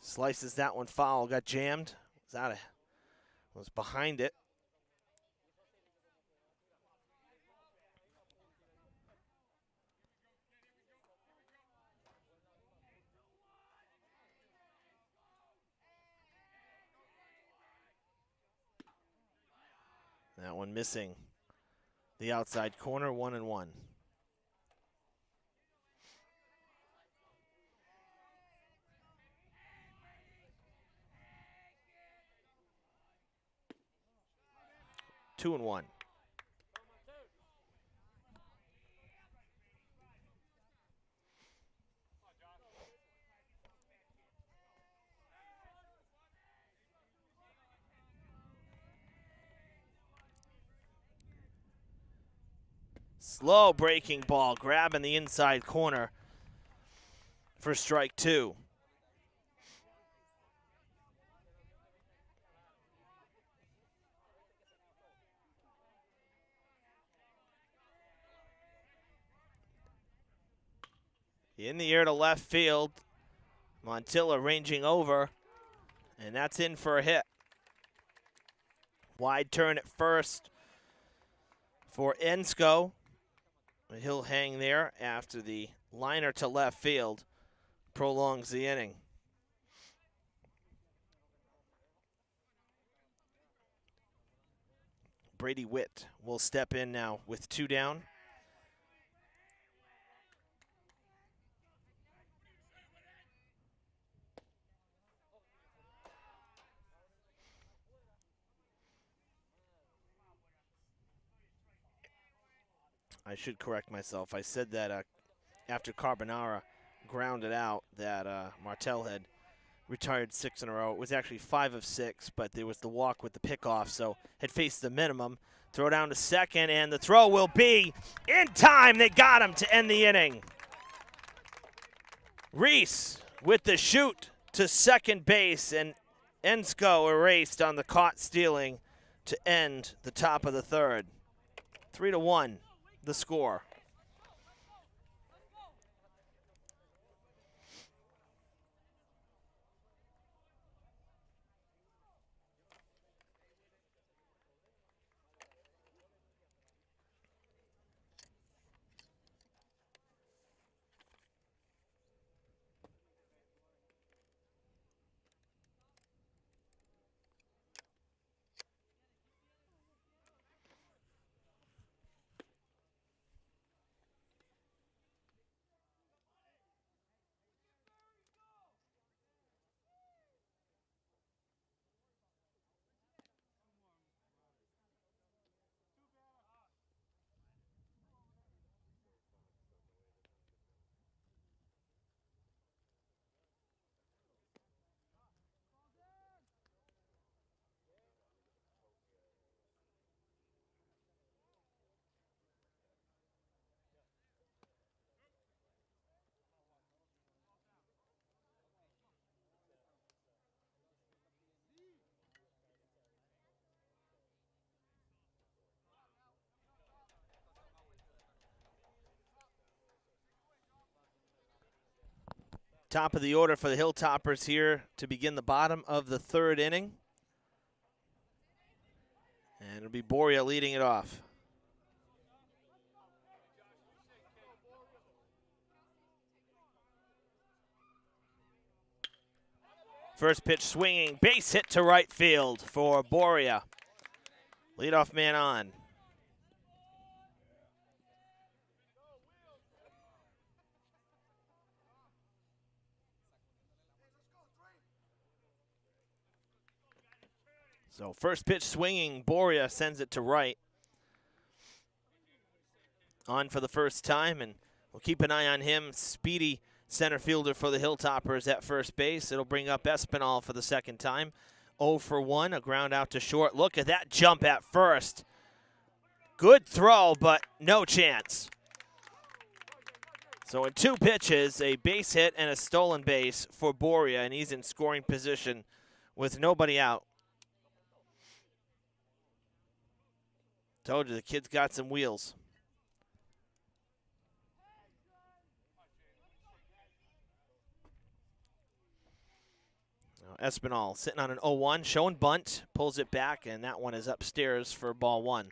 S1: Slices that one foul, got jammed. Was behind it. That one missing the outside corner, 1-1. Two and one. Slow breaking ball, grabbing the inside corner for strike 2. In the air to left field. Montilla ranging over, and that's in for a hit. Wide turn at first for Ensko. He'll hang there after the liner to left field prolongs the inning. Brady Witt will step in now with 2 down. I should correct myself. I said that after Carbonara grounded out that Martel had retired 6 in a row. It was actually 5 of 6, but there was the walk with the pickoff, so had faced the minimum. Throw down to second, and the throw will be in time. They got him to end the inning. Reese with the shoot to second base, and Ensko erased on the caught stealing to end the top of the third. 3-1, the score. Top of the order for the Hilltoppers here to begin the bottom of the third inning. And it'll be Boria leading it off. First pitch swinging, base hit to right field for Boria. Leadoff man on. So first pitch swinging, Boria sends it to right. On for the first time, and we'll keep an eye on him. Speedy center fielder for the Hilltoppers at first base. It'll bring up Espinal for the second time. 0 for 1, a ground out to short. Look at that jump at first. Good throw, but no chance. So in 2 pitches, a base hit and a stolen base for Boria, and he's in scoring position with nobody out. Told you the kid's got some wheels. Espinal sitting on an 0-1, showing bunt, pulls it back, and that one is upstairs for ball one.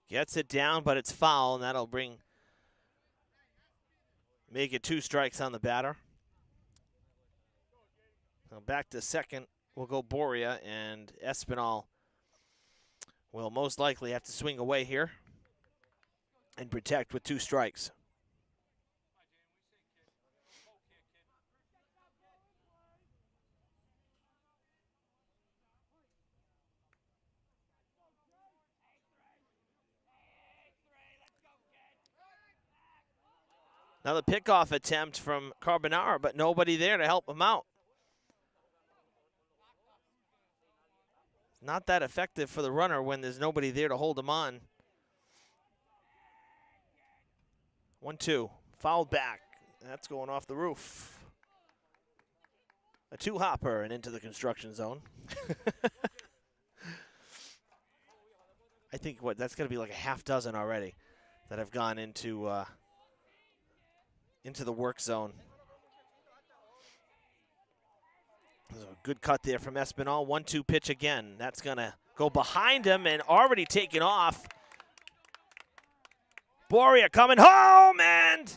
S1: Gets it down, but it's foul, and that'll make it 2 strikes on the batter. So back to second will go Boria, and Espinal will most likely have to swing away here and protect with 2 strikes. Now the pickoff attempt from Carbonara, but nobody there to help him out. Not that effective for the runner when there's nobody there to hold him on. 1-2, fouled back. That's going off the roof. A 2-hopper and into the construction zone. I think that's going to be like a half dozen already that have gone into the work zone. There's a good cut there from Espinal. 1-2 pitch again. That's going to go behind him and already taken off. Boria coming home, and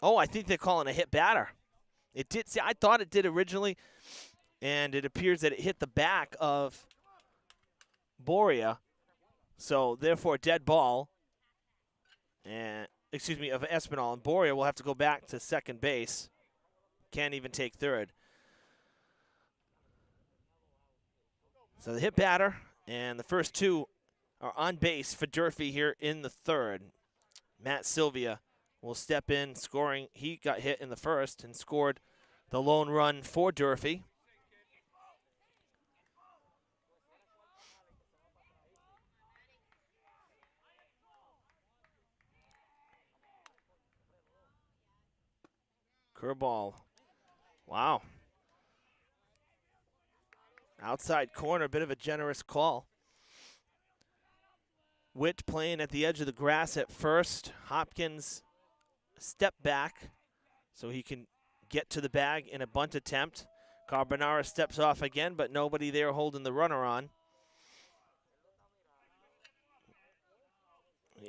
S1: oh, I think they're calling a hit batter. It did. See, I thought it did originally, and it appears that it hit the back of Boria, so therefore dead ball. And excuse me, of Espinal, and Boria will have to go back to second base. Can't even take third. So the hit batter, and the first 2 are on base for Durfee here in the third. Matt Sylvia will step in, scoring. He got hit in the first and scored the lone run for Durfee. Curveball. Wow. Outside corner, bit of a generous call. Witt playing at the edge of the grass at first. Hopkins step back so he can get to the bag in a bunt attempt. Carbonara steps off again, but nobody there holding the runner on.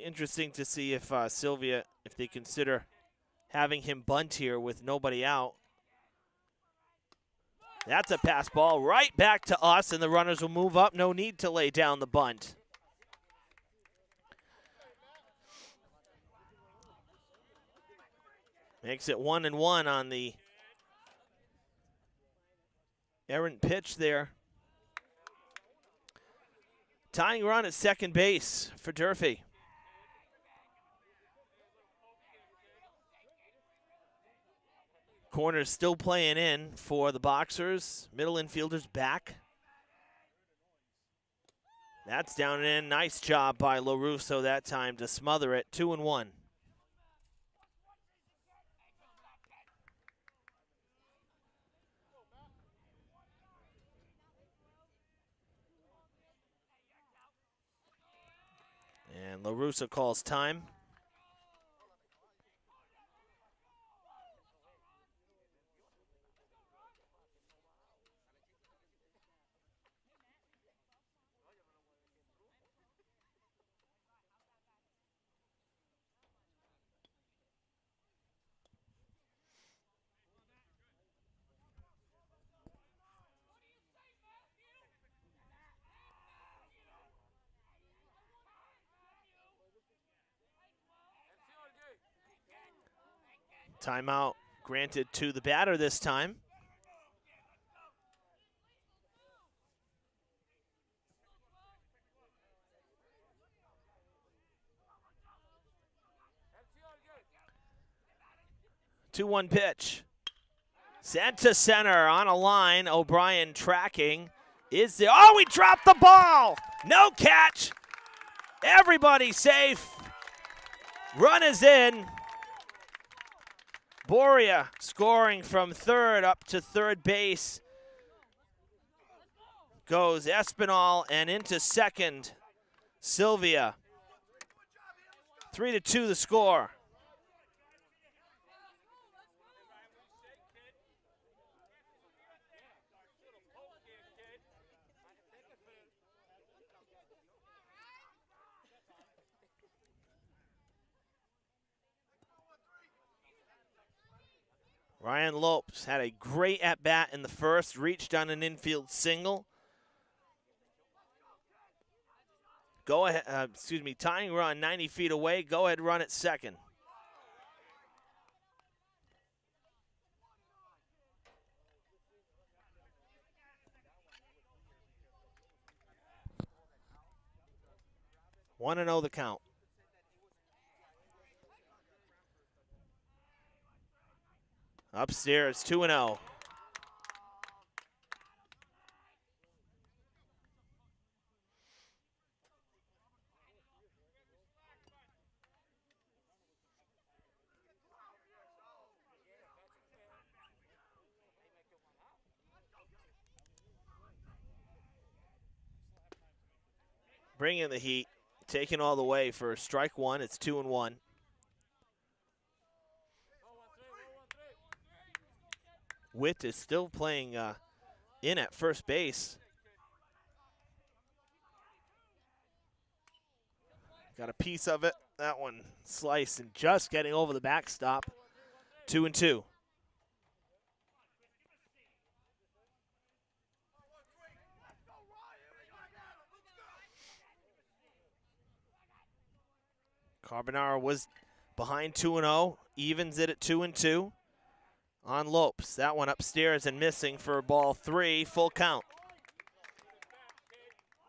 S1: Interesting to see if Sylvia, if they consider having him bunt here with nobody out. That's a pass ball right back to us, and the runners will move up. No need to lay down the bunt. Makes it 1-1 on the errant pitch there. Tying run at second base for Durfee. Corner's still playing in for the Boxers. Middle infielder's back. That's down and in. Nice job by LaRusso that time to smother it. 2-1. And LaRusso calls time. Timeout granted to the batter this time. Two-one pitch. Sent to center on a line. O'Brien tracking. Is there? Oh, he dropped the ball! No catch! Everybody safe. Run is in. Boria scoring from third up to third base. Goes Espinal and into second, Sylvia. 3-2 the score. Ryan Lopes had a great at-bat in the first, reached on an infield single. Go ahead, tying run 90 feet away. Go ahead, run at second. One and 0 the count. Upstairs, 2-0. Bringing the heat, taking all the way for strike one. It's 2-1. Witt is still playing in at first base. Got a piece of it. That one sliced and just getting over the backstop. 2-2. Carbonaro was behind 2-0, evens it at 2-2. On Lopes, that one upstairs and missing for ball 3, full count.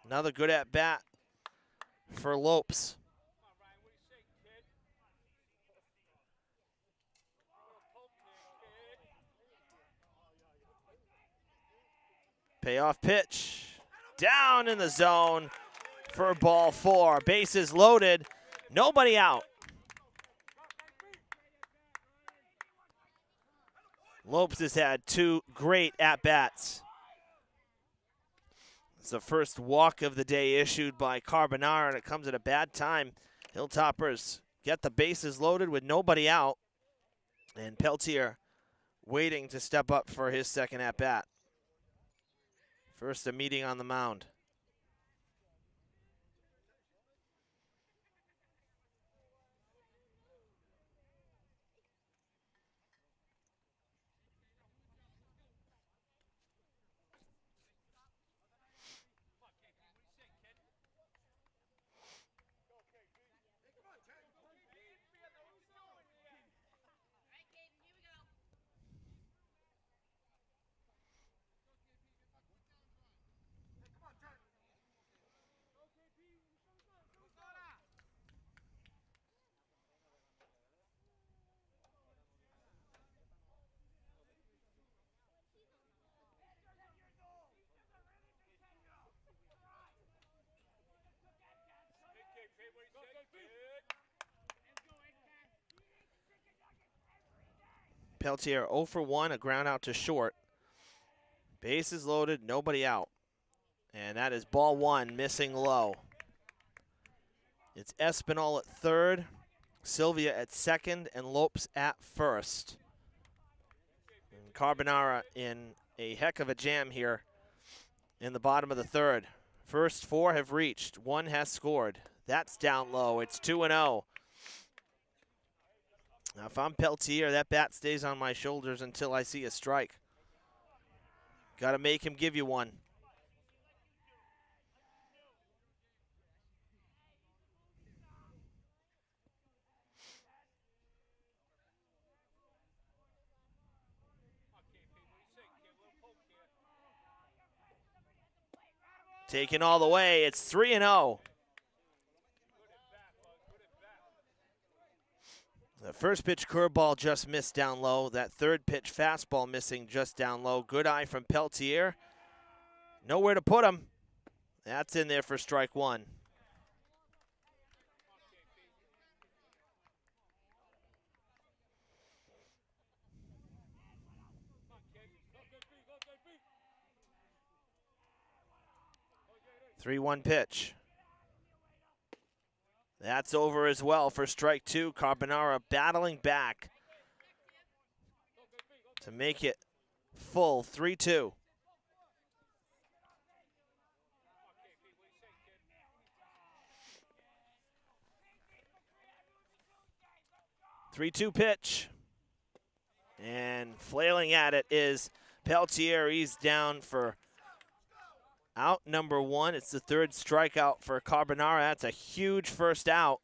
S1: Another good at bat for Lopes. Payoff pitch, down in the zone for ball 4. Bases loaded, nobody out. Lopes has had 2 great at-bats. It's the first walk of the day issued by Carbonaro, and it comes at a bad time. Hilltoppers get the bases loaded with nobody out, and Peltier waiting to step up for his second at-bat. First a meeting on the mound. Peltier 0 for 1, a ground out to short. Bases loaded, nobody out. And that is ball 1, missing low. It's Espinal at third, Sylvia at second, and Lopes at first. And Carbonara in a heck of a jam here in the bottom of the third. First 4 have reached, 1 has scored. That's down low, it's 2-0. Now, if I'm Peltier, that bat stays on my shoulders until I see a strike. Got to make him give you one. Taken all the way, it's 3-0. The first pitch curveball just missed down low. That third pitch fastball missing just down low. Good eye from Peltier. Nowhere to put him. That's in there for strike 1. 3-1 pitch. That's over as well for strike two. Carbonara battling back to make it full 3-2. Three-two pitch. And flailing at it is Peltier. He's down for out number one. It's the third strikeout for Carbonara. That's a huge first out.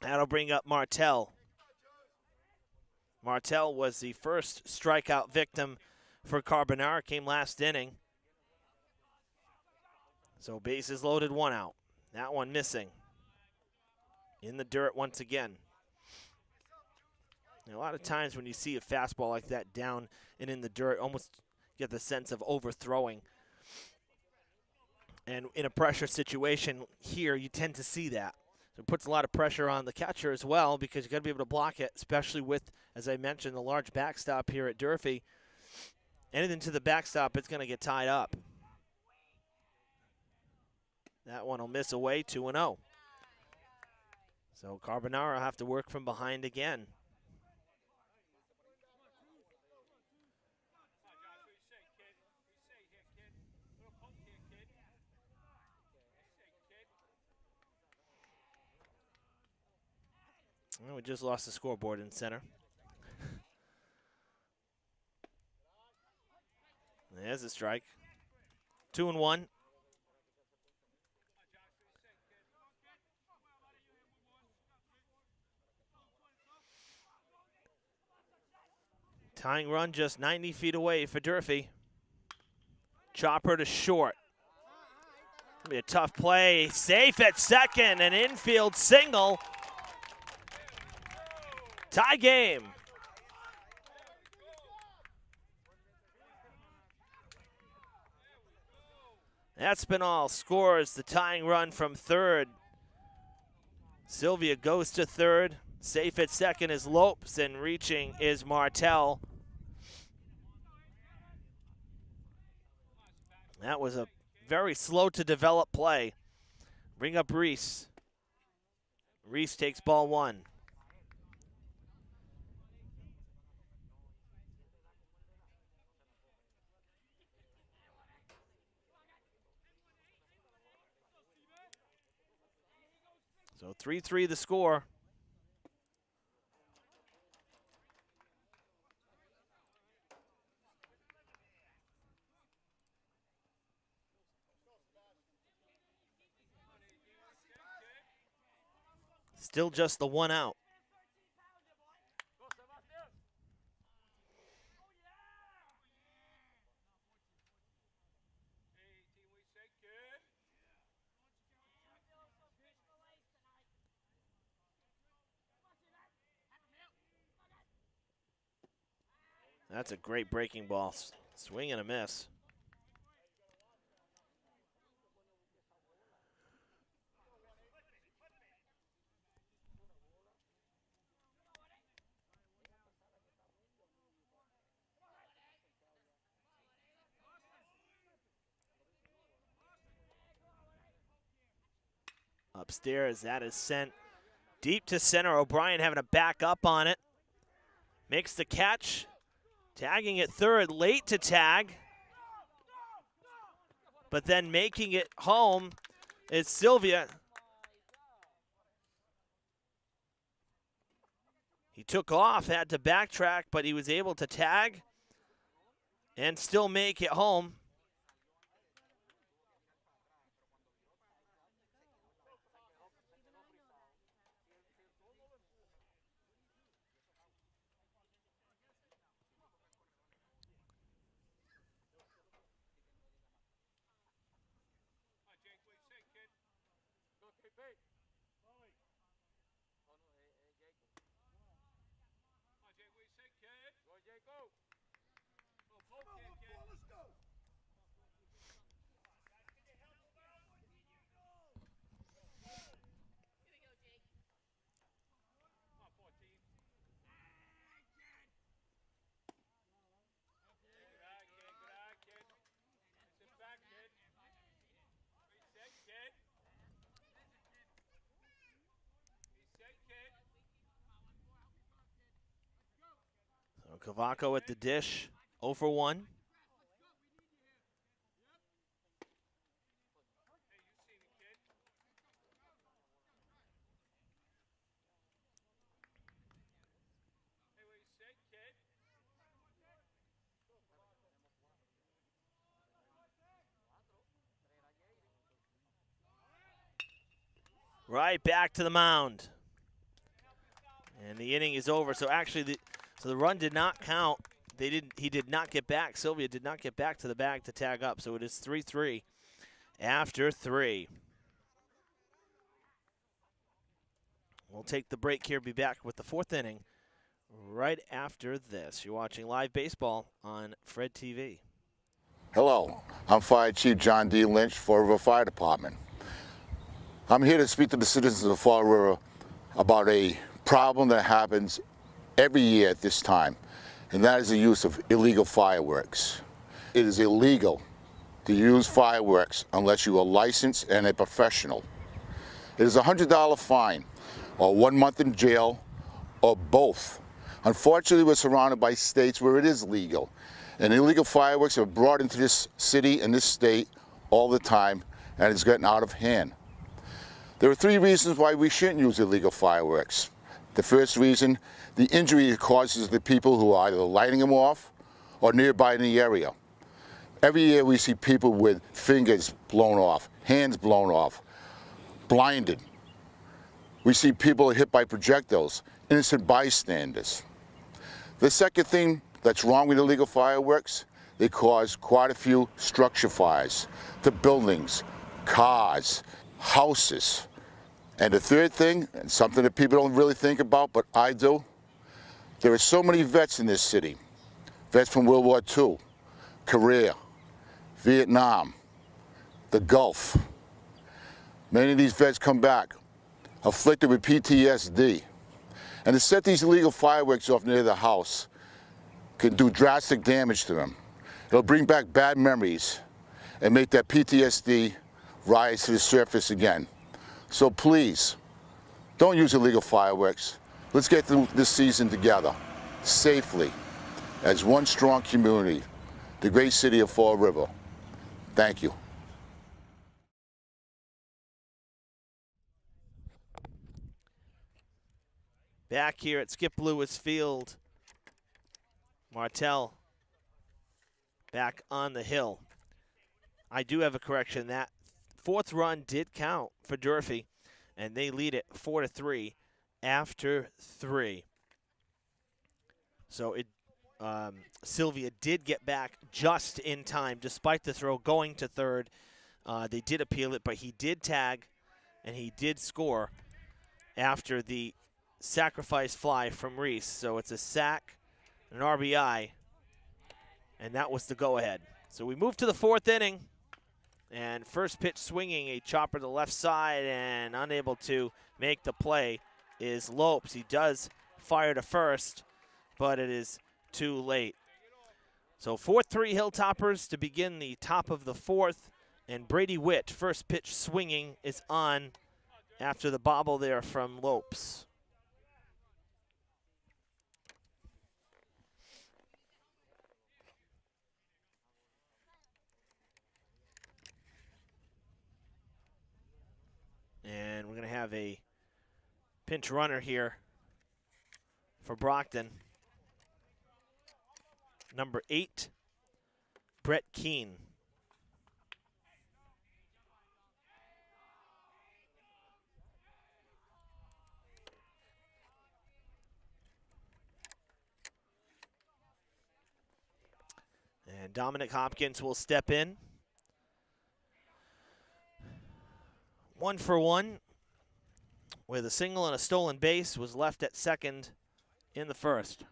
S1: That'll bring up Martel. Martel was the first strikeout victim for Carbonara, came last inning. So bases loaded, one out. That one missing. In the dirt once again. And a lot of times when you see a fastball like that down and in the dirt, almost get the sense of overthrowing. And in a pressure situation here, you tend to see that. So it puts a lot of pressure on the catcher as well, because you got to be able to block it, especially with, as I mentioned, the large backstop here at Durfee. Anything to the backstop, it's going to get tied up. That one will miss away, 2-0. So Carbonara will have to work from behind again. Well, we just lost the scoreboard in center. There's a strike. 2-1. Tying run just 90 feet away for Durfee. Chopper to short. Gonna be a tough play. Safe at second, an infield single. Tie game. Espinal scores the tying run from third. Sylvia goes to third. Safe at second is Lopes, and reaching is Martel. That was a very slow to develop play. Bring up Reese. Reese takes ball one. So 3-3 the score. Still just the one out. That's a great breaking ball. Swing and a miss. Upstairs, that is sent deep to center. O'Brien having to back up on it. Makes the catch. Tagging at third, late to tag. But then making it home is Sylvia. He took off, had to backtrack, but he was able to tag and still make it home. Cavaco at the dish, 0 for 1. Right back to the mound. And the inning is over. So actually, the run did not count. He did not get back. Sylvia did not get back to the bag to tag up. So it is 3-3 after 3. We'll take the break here. Be back with the 4th inning right after this. You're watching live baseball on Fred TV.
S4: Hello, I'm Fire Chief John D. Lynch, Fall River Fire Department. I'm here to speak to the citizens of Fall River about a problem that happens every year at this time, and that is the use of illegal fireworks. It is illegal to use fireworks unless you are licensed and a professional. It is a $100 fine, or 1 month in jail, or both. Unfortunately, we're surrounded by states where it is legal, and illegal fireworks are brought into this city and this state all the time, and it's getting out of hand. There are 3 reasons why we shouldn't use illegal fireworks. The first reason, the injury it causes the people who are either lighting them off or nearby in the area. Every year we see people with fingers blown off, hands blown off, blinded. We see people hit by projectiles, innocent bystanders. The second thing that's wrong with illegal fireworks, they cause quite a few structure fires to buildings, cars, houses. And the third thing, and something that people don't really think about, but I do, there are so many vets in this city. Vets from World War II, Korea, Vietnam, the Gulf. Many of these vets come back afflicted with PTSD. And to set these illegal fireworks off near the house can do drastic damage to them. It'll bring back bad memories and make that PTSD rise to the surface again. So please, don't use illegal fireworks. Let's get through this season together, safely, as one strong community, the great city of Fall River. Thank you.
S1: Back here at Skip Lewis Field, Martell back on the hill. I do have a correction. That 4th run did count for Durfee, and they lead it 4-3 after 3. So Sylvia did get back just in time, despite the throw going to 3rd. They did appeal it, but he did tag, and he did score after the sacrifice fly from Reese. So it's a sack, an RBI, and that was the go-ahead. So we move to the 4th inning. And first pitch swinging, a chopper to the left side, and unable to make the play is Lopes. He does fire to first, but it is too late. So 4-3 Hilltoppers to begin the top of the 4th. And Brady Witt, first pitch swinging, is on after the bobble there from Lopes. And we're going to have a pinch runner here for Brockton. Number 8, Brett Keene. And Dominic Hopkins will step in. 1 for 1 with a single and a stolen base, was left at second in the first.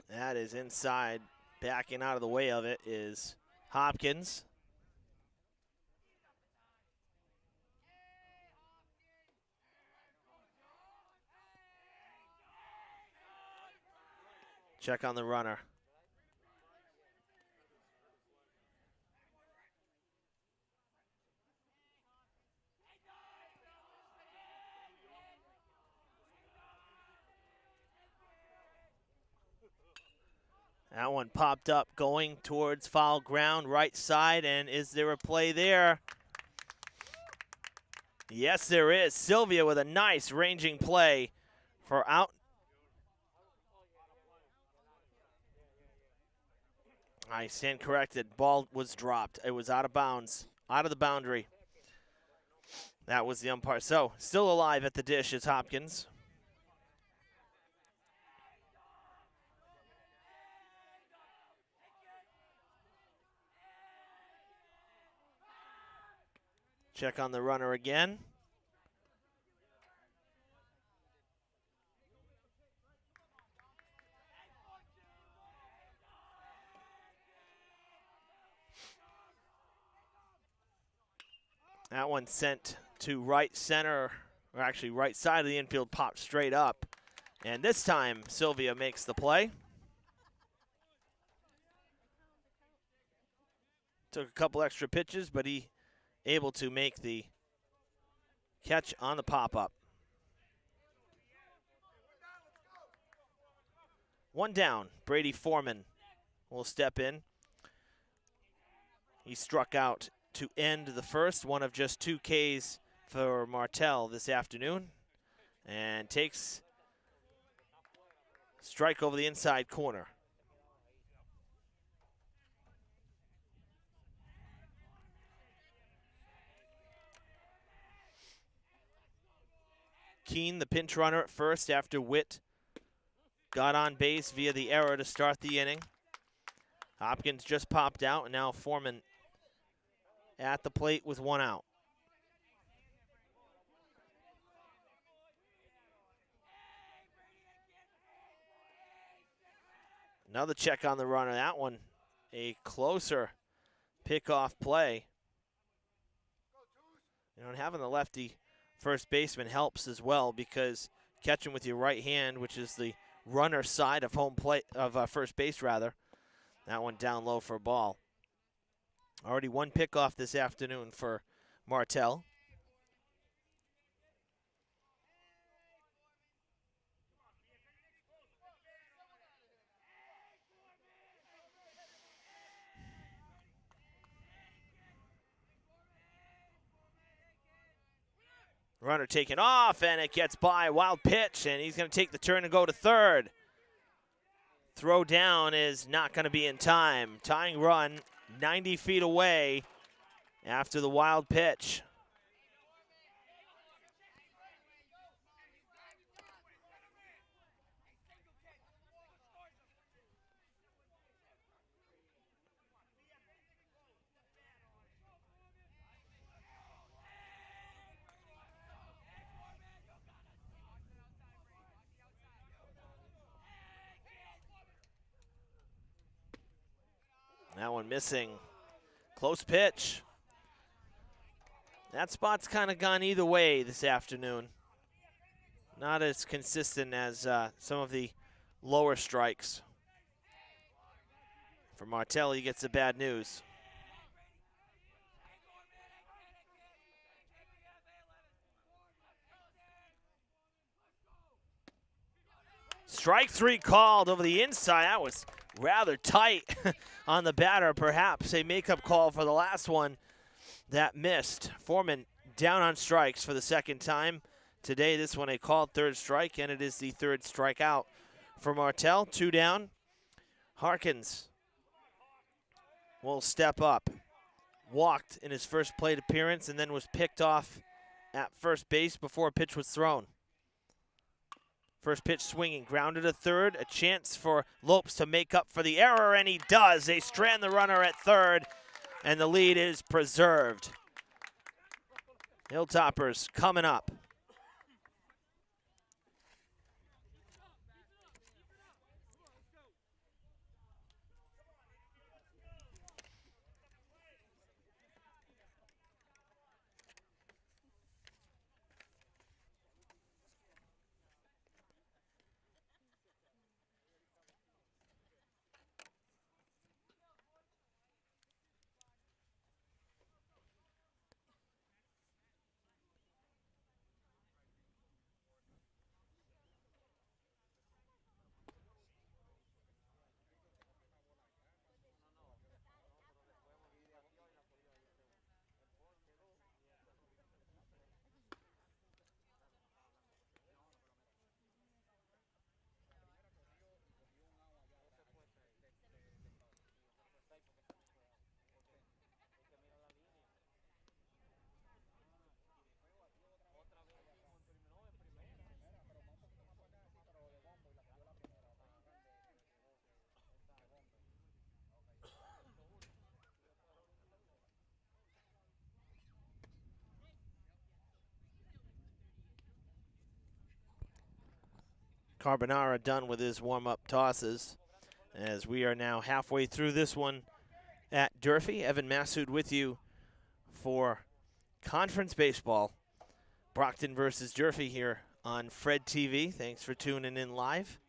S1: That is inside. Backing out of the way of it is Hopkins. Check on the runner. That one popped up going towards foul ground, right side, and is there a play there? Yes, there is. Sylvia with a nice ranging play for out. I stand corrected. Ball was dropped. It was out of bounds, out of the boundary. That was the umpire. So, still alive at the dish is Hopkins. Check on the runner again. That one sent to right center, or actually right side of the infield, popped straight up. And this time, Sylvia makes the play. Took a couple extra pitches, but he able to make the catch on the pop-up. One down. Brady Foreman will step in. He struck out to end the first, one of just 2 Ks for Martell this afternoon, and takes strike over the inside corner. Keene, the pinch runner at first after Witt got on base via the error to start the inning. Hopkins just popped out, and now Foreman at the plate with 1 out. Another check on the runner. That one a closer pickoff play. You know, and having the lefty first baseman helps as well, because catching with your right hand, which is the runner side of home plate of first base rather. That one down low for a ball. Already 1 pickoff this afternoon for Martell. Runner taken off, and it gets by. Wild pitch, and he's going to take the turn and go to third. Throw down is not going to be in time. Tying run 90 feet away after the wild pitch. That one missing. Close pitch. That spot's kind of gone either way this afternoon. Not as consistent as some of the lower strikes. For Martell, he gets the bad news. Strike 3 called over the inside. That was rather tight on the batter. Perhaps a makeup call for the last one that missed. Foreman down on strikes for the second time today. This one a called 3rd strike, and it is the 3rd strikeout for Martell. 2 down. Harkins will step up. Walked in his first plate appearance and then was picked off at first base before a pitch was thrown. First pitch swinging, grounded to third. A chance for Lopes to make up for the error, and he does. They strand the runner at third, and the lead is preserved. Hilltoppers coming up. Carbonara done with his warm-up tosses, as we are now halfway through this one at Durfee. Evan Massoud with you for conference baseball. Brockton versus Durfee here on Fred TV. Thanks for tuning in live.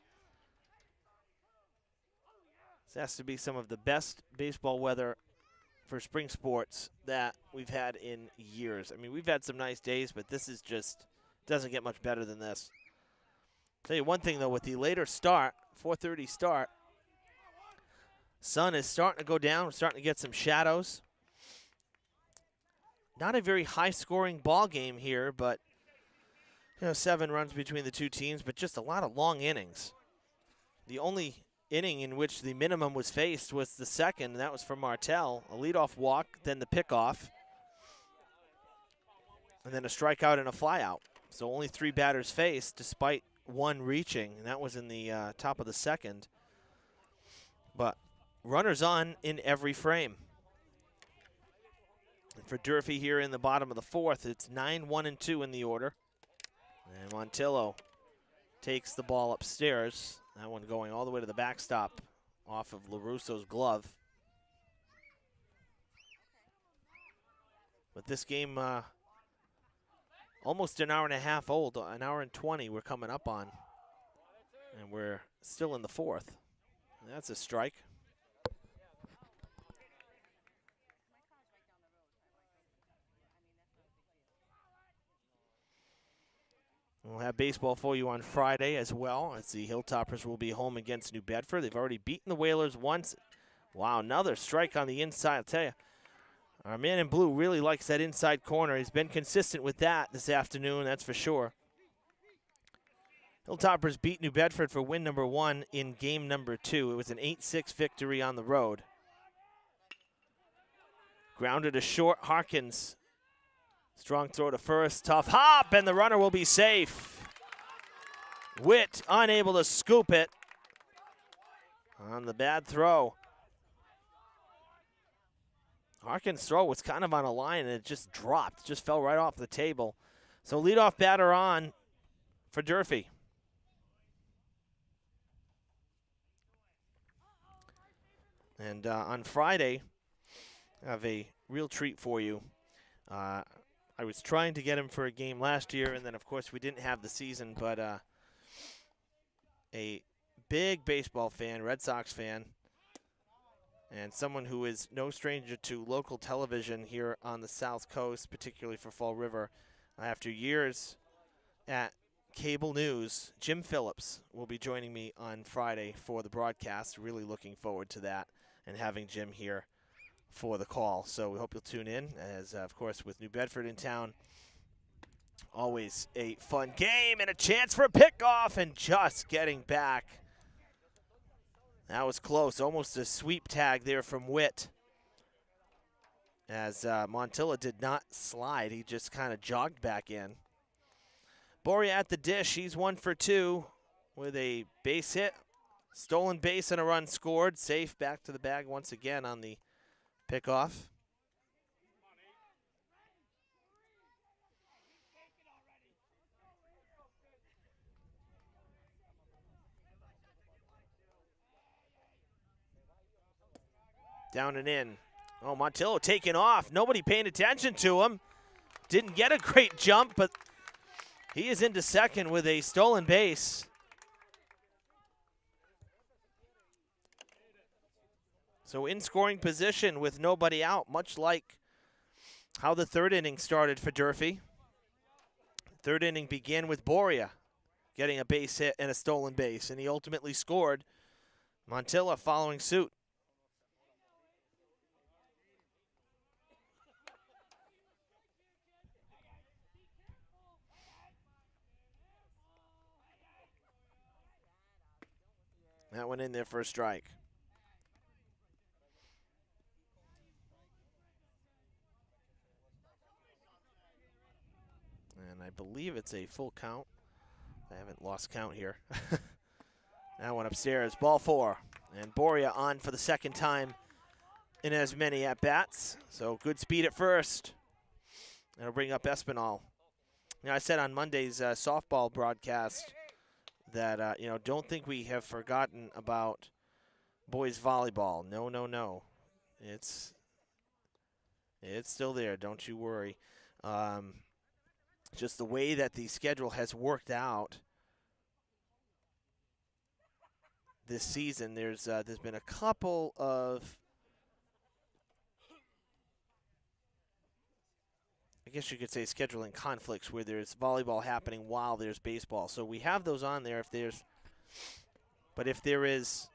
S1: This has to be some of the best baseball weather for spring sports that we've had in years. I mean, we've had some nice days, but this is just, doesn't get much better than this. Tell you one thing, though, with the later start, 4:30 start, sun is starting to go down. We're starting to get some shadows. Not a very high-scoring ball game here, but 7 runs between the two teams, but just a lot of long innings. The only inning in which the minimum was faced was the second, and that was from Martell. A leadoff walk, then the pickoff, and then a strikeout and a flyout. So only 3 batters faced, despite 1 reaching, and that was in the top of the second. But runners on in every frame. And for Durfee here in the bottom of the 4th, it's 9-1-2 in the order. And Montillo takes the ball upstairs. That one going all the way to the backstop off of LaRusso's glove. But this game, almost an hour and a half old, an hour and 20 we're coming up on. And we're still in the 4th. That's a strike. We'll have baseball for you on Friday as well, as the Hilltoppers will be home against New Bedford. They've already beaten the Whalers once. Wow, another strike on the inside. I'll tell you, our man in blue really likes that inside corner. He's been consistent with that this afternoon, that's for sure. Hilltoppers beat New Bedford for win number 1 in game number 2. It was an 8-6 victory on the road. Grounded to short, Harkins. Strong throw to first, tough hop, and the runner will be safe. Witt unable to scoop it on the bad throw. Harkins' throw was kind of on a line, and it just dropped, just fell right off the table. So leadoff batter on for Durfee. And on Friday, I have a real treat for you. I was trying to get him for a game last year, and then, of course, we didn't have the season, but a big baseball fan, Red Sox fan, and someone who is no stranger to local television here on the South Coast, particularly for Fall River. After years at cable news, Jim Phillips will be joining me on Friday for the broadcast. Really looking forward to that and having Jim here for the call. So we hope you'll tune in, as of course with New Bedford in town, always a fun game and a chance for a pickoff, and just getting back. That was close, almost a sweep tag there from Witt, as Montilla did not slide. He just kind of jogged back in. Boria at the dish. He's 1 for 2 with a base hit, stolen base, and a run scored. Safe back to the bag once again on the pickoff. Down and in. Oh, Montillo taking off. Nobody paying attention to him. Didn't get a great jump, but he is into second with a stolen base. So in scoring position with nobody out, much like how the 3rd inning started for Durfee. 3rd inning began with Boria getting a base hit and a stolen base, and he ultimately scored. Montilla following suit. That went in there for a strike. And I believe it's a full count. I haven't lost count here. That one upstairs, ball 4. And Boria on for the 2nd time in as many at-bats. So good speed at first. That'll bring up Espinal. Now, I said on Monday's softball broadcast that, don't think we have forgotten about boys volleyball. No, no, no. It's still there. Don't you worry. Just the way that the schedule has worked out this season, there's been a couple of, I guess you could say, scheduling conflicts where there's volleyball happening while there's baseball. So we have those on there but if there is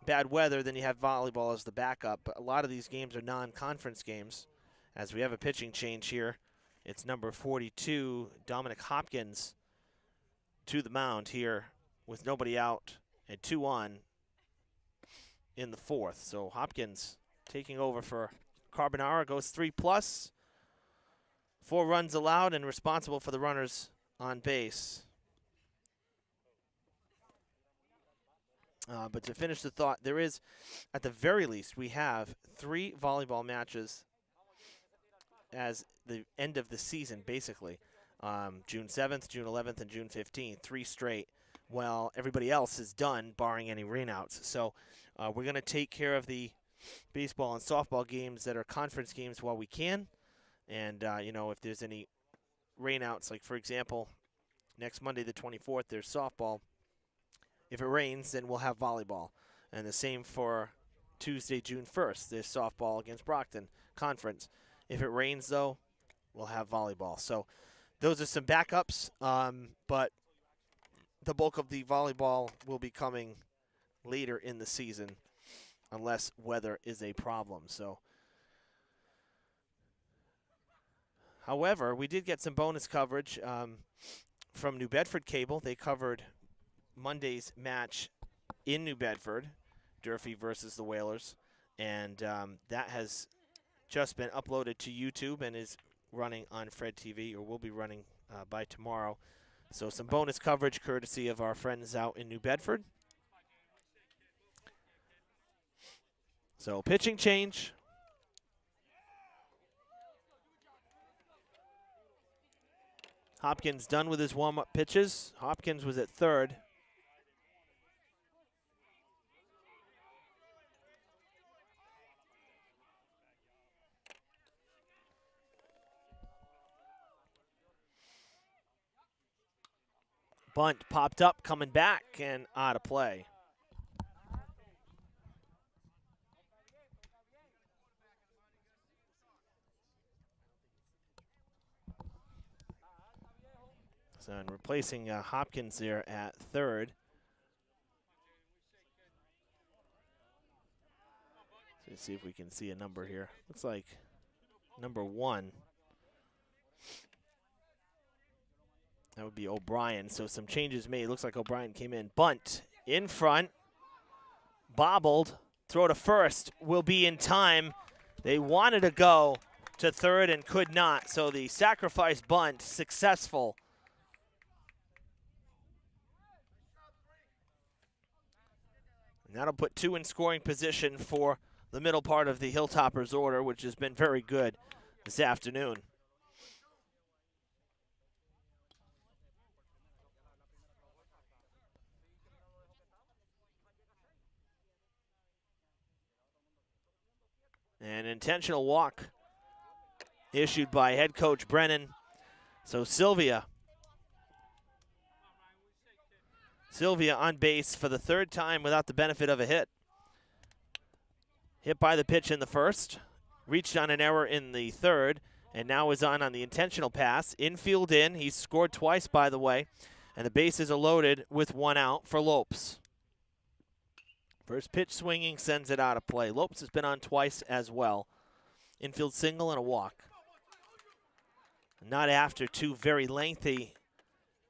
S1: bad weather, then you have volleyball as the backup. But a lot of these games are non-conference games, as we have a pitching change here. It's number 42, Dominic Hopkins, to the mound here with nobody out and 2 on in the 4th. So Hopkins taking over for Carbonara, goes 3+, 4 runs allowed, and responsible for the runners on base. But to finish the thought, there is, at the very least, we have 3 volleyball matches as the end of the season, basically. June 7th, June 11th, and June 15th, 3 straight. Well, everybody else is done, barring any rainouts. So we're going to take care of the baseball and softball games that are conference games while we can. And, if there's any rainouts, like, for example, next Monday the 24th, there's softball. If it rains, then we'll have volleyball. And the same for Tuesday, June 1st. There's softball against Brockton Conference. If it rains, though, we'll have volleyball. So those are some backups, but the bulk of the volleyball will be coming later in the season unless weather is a problem. So, however, we did get some bonus coverage from New Bedford Cable. They covered Monday's match in New Bedford, Durfee versus the Whalers, and that has just been uploaded to YouTube and is running on Fred TV, or will be running by tomorrow. So some bonus coverage courtesy of our friends out in New Bedford. So pitching change. Hopkins done with his warm-up pitches. Hopkins was at third. Bunt popped up, coming back, and out of play. So, and replacing Hopkins there at third. So let's see if we can see a number here. Looks like number 1. That would be O'Brien. So some changes made. Looks like O'Brien came in. Bunt in front. Bobbled. Throw to first. Will be in time. They wanted to go to third and could not. So the sacrifice bunt successful. And that'll put 2 in scoring position for the middle part of the Hilltoppers order, which has been very good this afternoon. An intentional walk issued by head coach Brennan. So Sylvia on base for the 3rd time without the benefit of a hit. Hit by the pitch in the 1st, reached on an error in the 3rd, and now is on the intentional pass. Infield in. He's scored twice, by the way, and the bases are loaded with 1 out for Lopes. First pitch swinging, sends it out of play. Lopes has been on twice as well. Infield single and a walk. Not after 2 very lengthy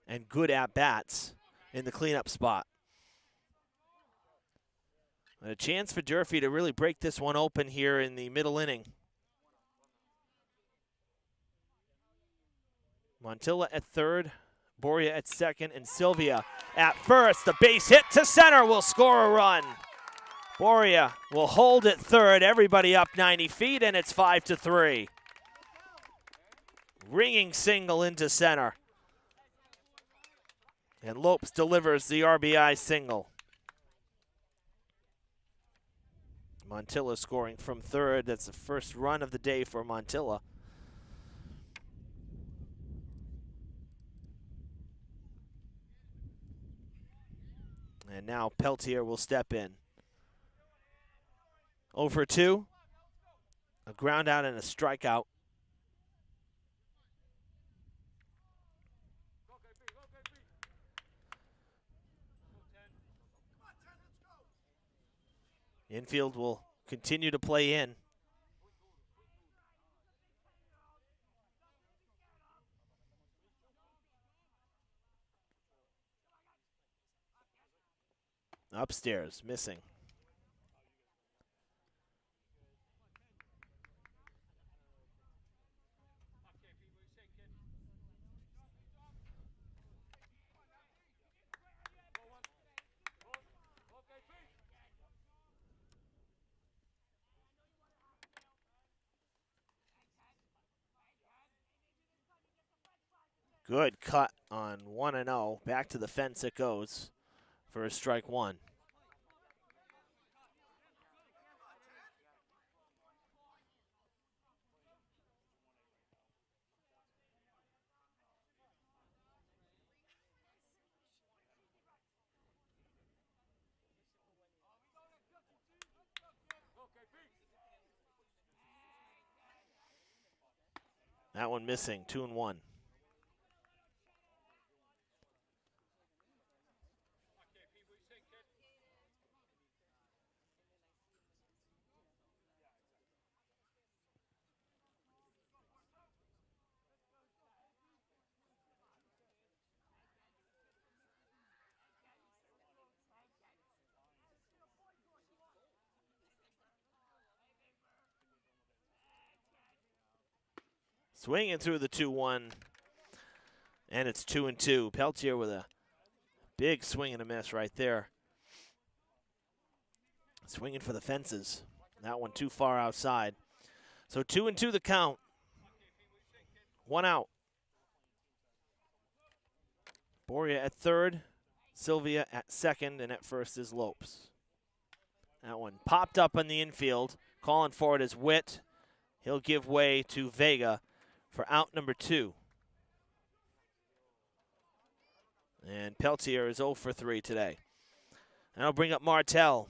S1: and good at-bats in the cleanup spot. And a chance for Durfee to really break this one open here in the middle inning. Montilla at third, Boria at second, and Sylvia at first. The base hit to center will score a run. Boria will hold at third, everybody up 90 feet, and it's 5-3. Ringing single into center. And Lopes delivers the RBI single. Montilla scoring from third. That's the first run of the day for Montilla. And now Peltier will step in. 0 for 2. A ground out and a strikeout. Infield will continue to play in. Upstairs, missing. Good cut on 1-0. Back to the fence it goes for a strike one. That one missing, 2-1. Swinging through the 2-1, and it's 2-2. Peltier with a big swing and a miss right there. Swinging for the fences. That one too far outside. So 2-2 the count. 1 out. Boria at third, Sylvia at second, and at first is Lopes. That one popped up on the infield. Calling for it is Witt. He'll give way to Vega for out number 2. And Peltier is 0 for 3 today. And I'll bring up Martell.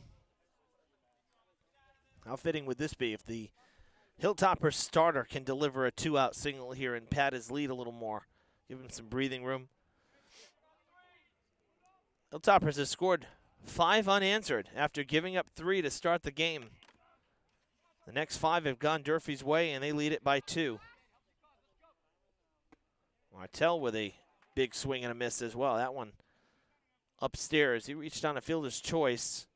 S1: How fitting would this be if the Hilltopper starter can deliver a 2-out single here and pad his lead a little more, give him some breathing room. Hilltoppers has scored 5 unanswered after giving up 3 to start the game. The next 5 have gone Durfee's way, and they lead it by 2. Martell with a big swing and a miss as well. That one upstairs. He reached on a fielder's choice.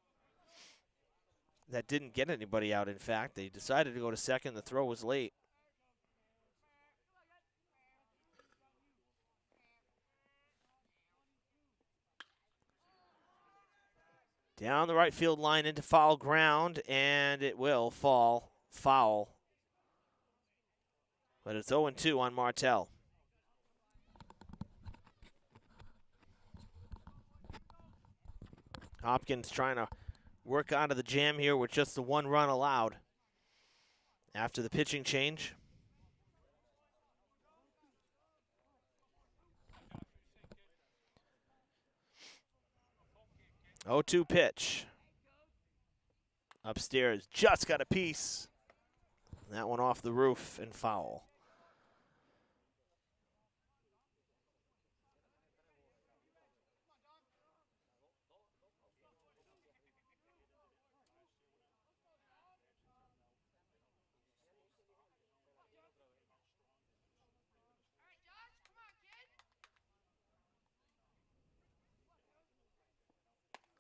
S1: That didn't get anybody out, in fact. They decided to go to second. The throw was late. Down the right field line into foul ground, and it will fall foul. But it's 0-2 on Martell. Hopkins trying to work out of the jam here with just the 1 run allowed after the pitching change. Oh, 2 pitch. Upstairs, just got a piece. That one off the roof and foul.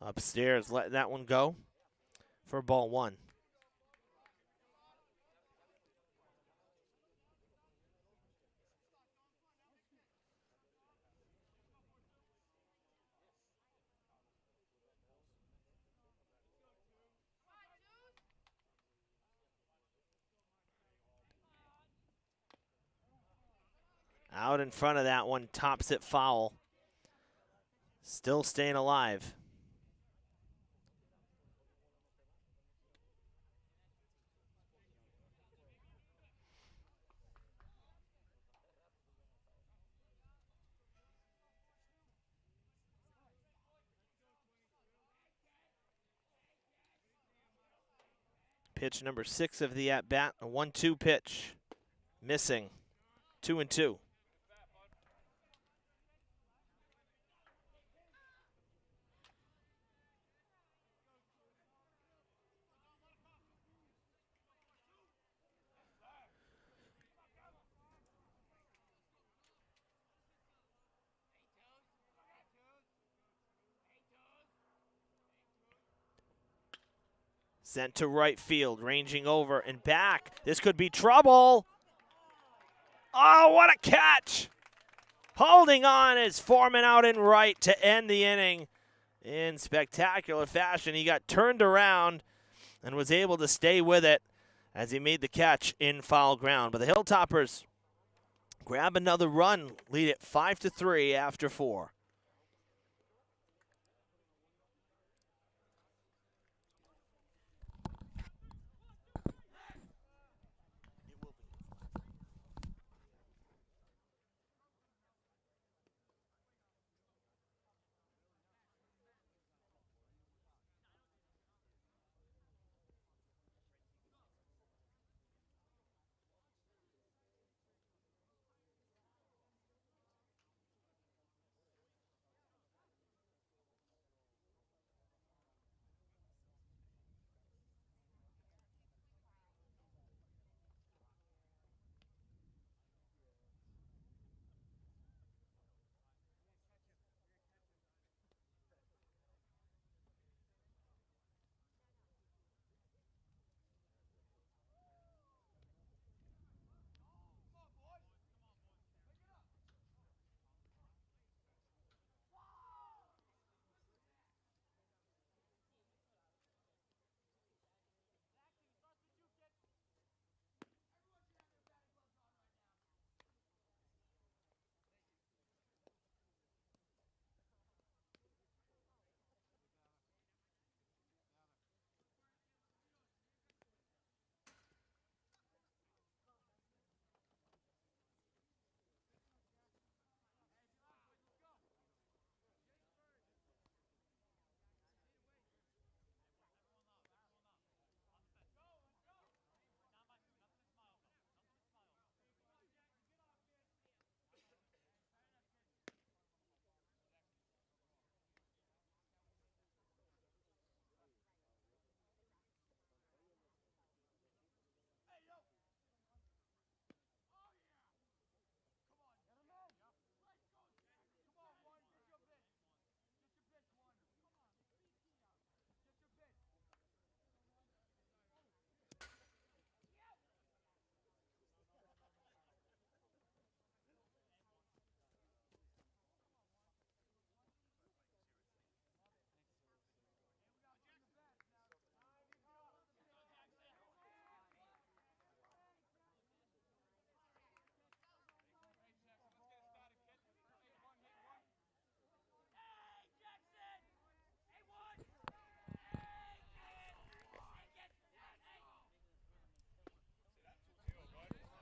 S1: Upstairs, letting that one go for ball 1. Out in front of that one, tops it foul. Still staying alive. Pitch number 6 of the at-bat, a 1-2 pitch. Missing, 2-2. Sent to right field, ranging over and back. This could be trouble. Oh, what a catch! Holding on is Foreman out in right to end the inning in spectacular fashion. He got turned around and was able to stay with it as he made the catch in foul ground. But the Hilltoppers grab another run, lead it 5-3 after 4.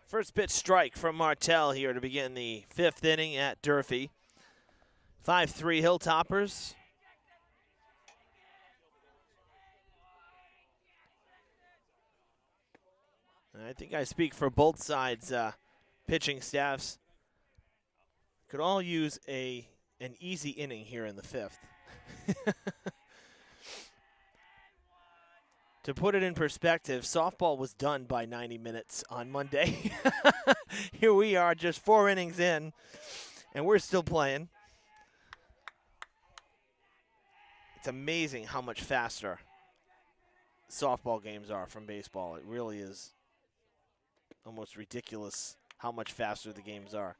S1: First pitch strike from Martell here to begin the 5th inning at Durfee. 5-3 Hilltoppers. And I think I speak for both sides pitching staffs. Could all use an easy inning here in the 5th. To put it in perspective, softball was done by 90 minutes on Monday. Here we are, just 4 innings in, and we're still playing. It's amazing how much faster softball games are from baseball. It really is almost ridiculous how much faster the games are.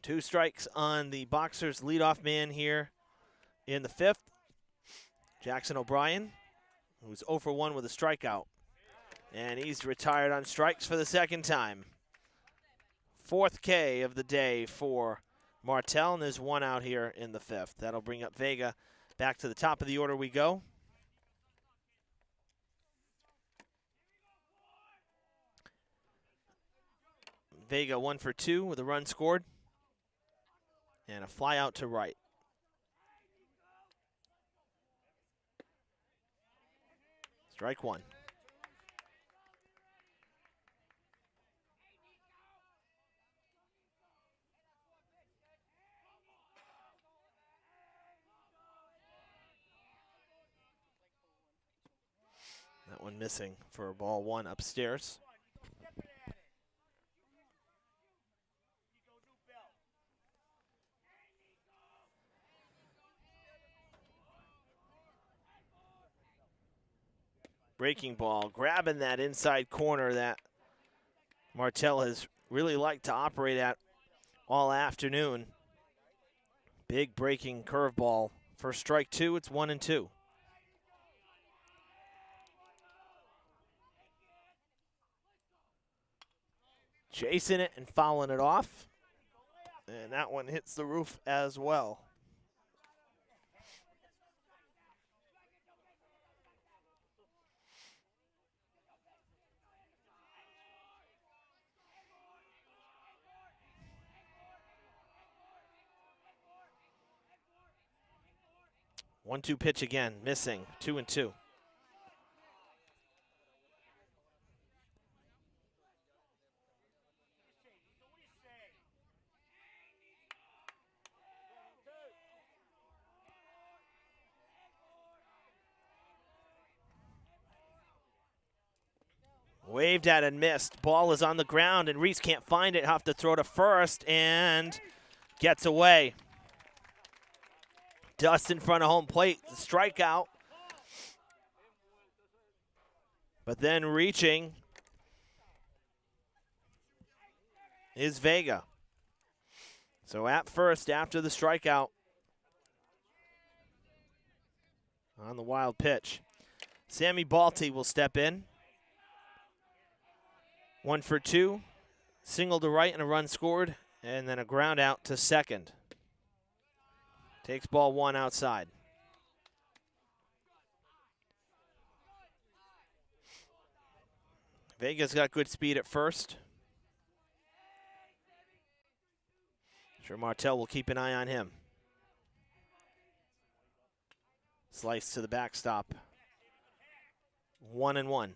S1: 2 strikes on the Boxers' leadoff man here in the 5th. Jackson O'Brien, who's 0 for 1 with a strikeout. And he's retired on strikes for the 2nd time. 4th K of the day for Martell, and there's one out here in the fifth. That'll bring up Vega. Back to the top of the order we go. Vega 1 for 2 with a run scored. And a fly out to right. Strike one. That one missing for ball one upstairs. Breaking ball, grabbing that inside corner that Martell has really liked to operate at all afternoon. Big breaking curveball for strike two. It's 1-2. Chasing it and fouling it off. And that one hits the roof as well. One-two pitch again, missing. 2-2. Waved at and missed. Ball is on the ground, and Reese can't find it. Have to throw to first, and gets away. Dust in front of home plate. Strikeout. But then reaching is Vega. So at first, after the strikeout on the wild pitch, Sammy Balti will step in. 1 for 2, single to right and a run scored, and then a ground out to second. Takes ball one outside. Vega's got good speed at first. Sure, Martell will keep an eye on him. Slice to the backstop. 1-1.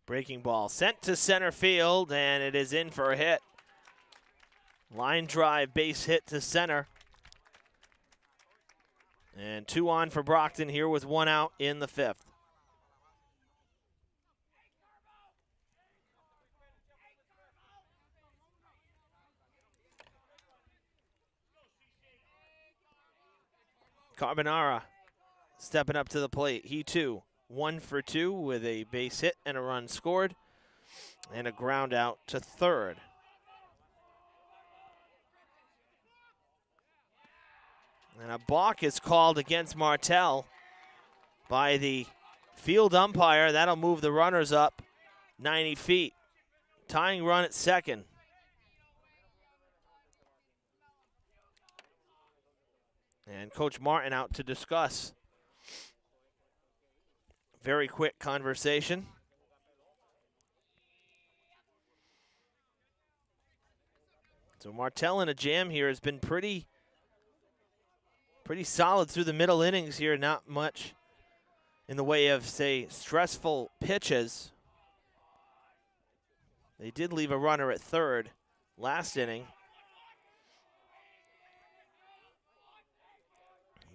S1: Breaking ball sent to center field, and it is in for a hit. Line drive, base hit to center. And 2 on for Brockton here with 1 out in the fifth. Carbonara stepping up to the plate. He too, 1 for 2 with a base hit and a run scored, and a ground out to third. And a balk is called against Martell by the field umpire. That'll move the runners up 90 feet. Tying run at second. And Coach Martin out to discuss. Very quick conversation. So Martell in a jam here has been pretty solid through the middle innings here. Not much in the way of, say, stressful pitches. They did leave a runner at third last inning.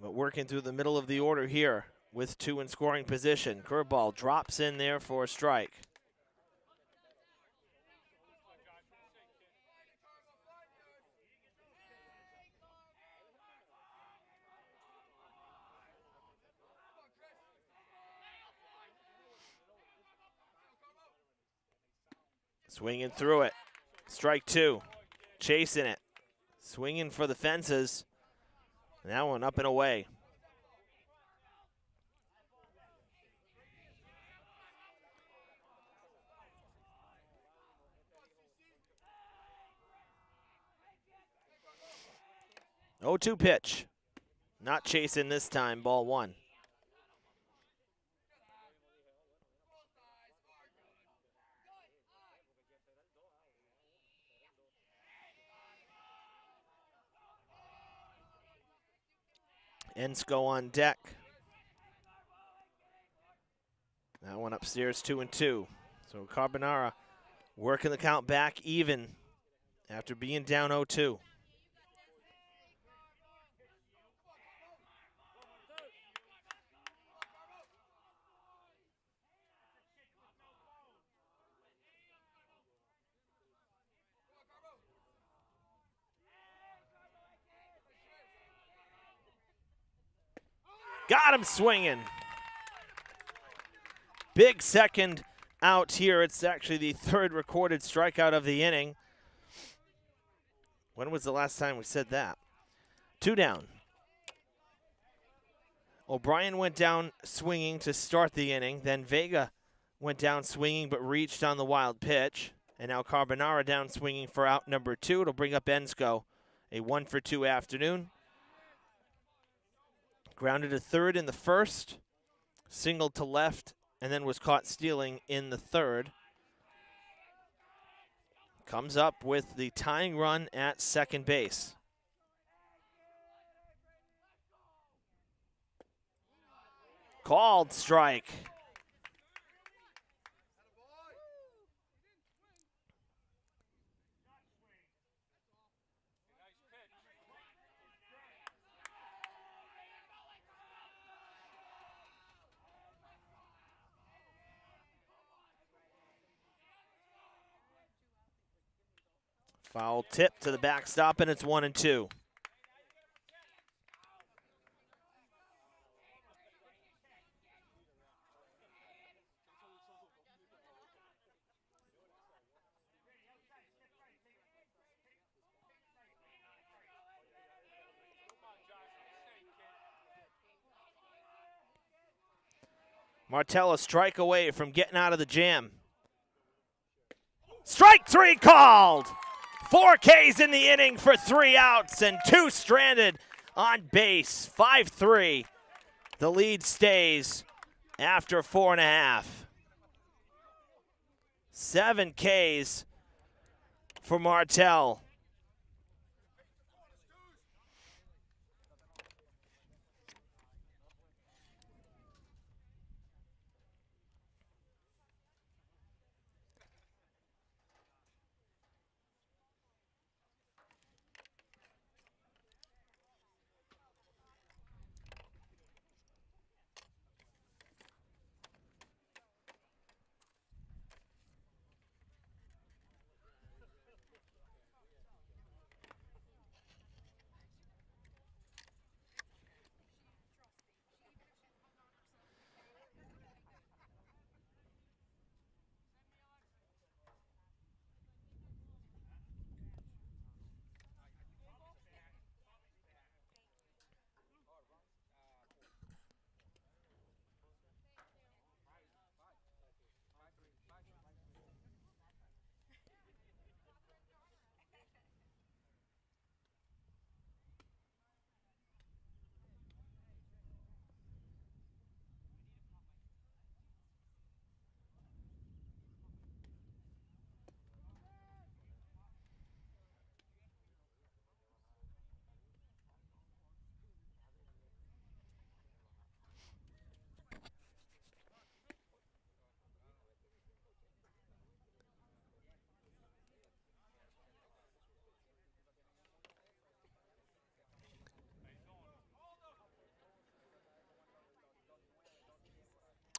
S1: But working through the middle of the order here with 2 in scoring position. Curveball drops in there for a strike. Swinging through it. Strike two. Chasing it. Swinging for the fences. That one up and away. Oh, 2 pitch. Not chasing this time, ball one. Ensko on deck. That one upstairs, 2-2. So Carbonara working the count back even after being down 0-2. Got him swinging. Big second out here. It's actually the 3rd recorded strikeout of the inning. When was the last time we said that? 2 down. O'Brien went down swinging to start the inning. Then Vega went down swinging but reached on the wild pitch. And now Carbonara down swinging for out number 2. It'll bring up Ensko. A 1-for-2 afternoon. Grounded to third in the first. Singled to left and then was caught stealing in the third. Comes up with the tying run at second base. Called strike. Foul tip to the backstop, and it's 1-2. Martell a strike away from getting out of the jam. Strike 3 called. 4 Ks in the inning for 3 outs and 2 stranded on base. 5-3. The lead stays after 4.5. 7 Ks for Martell.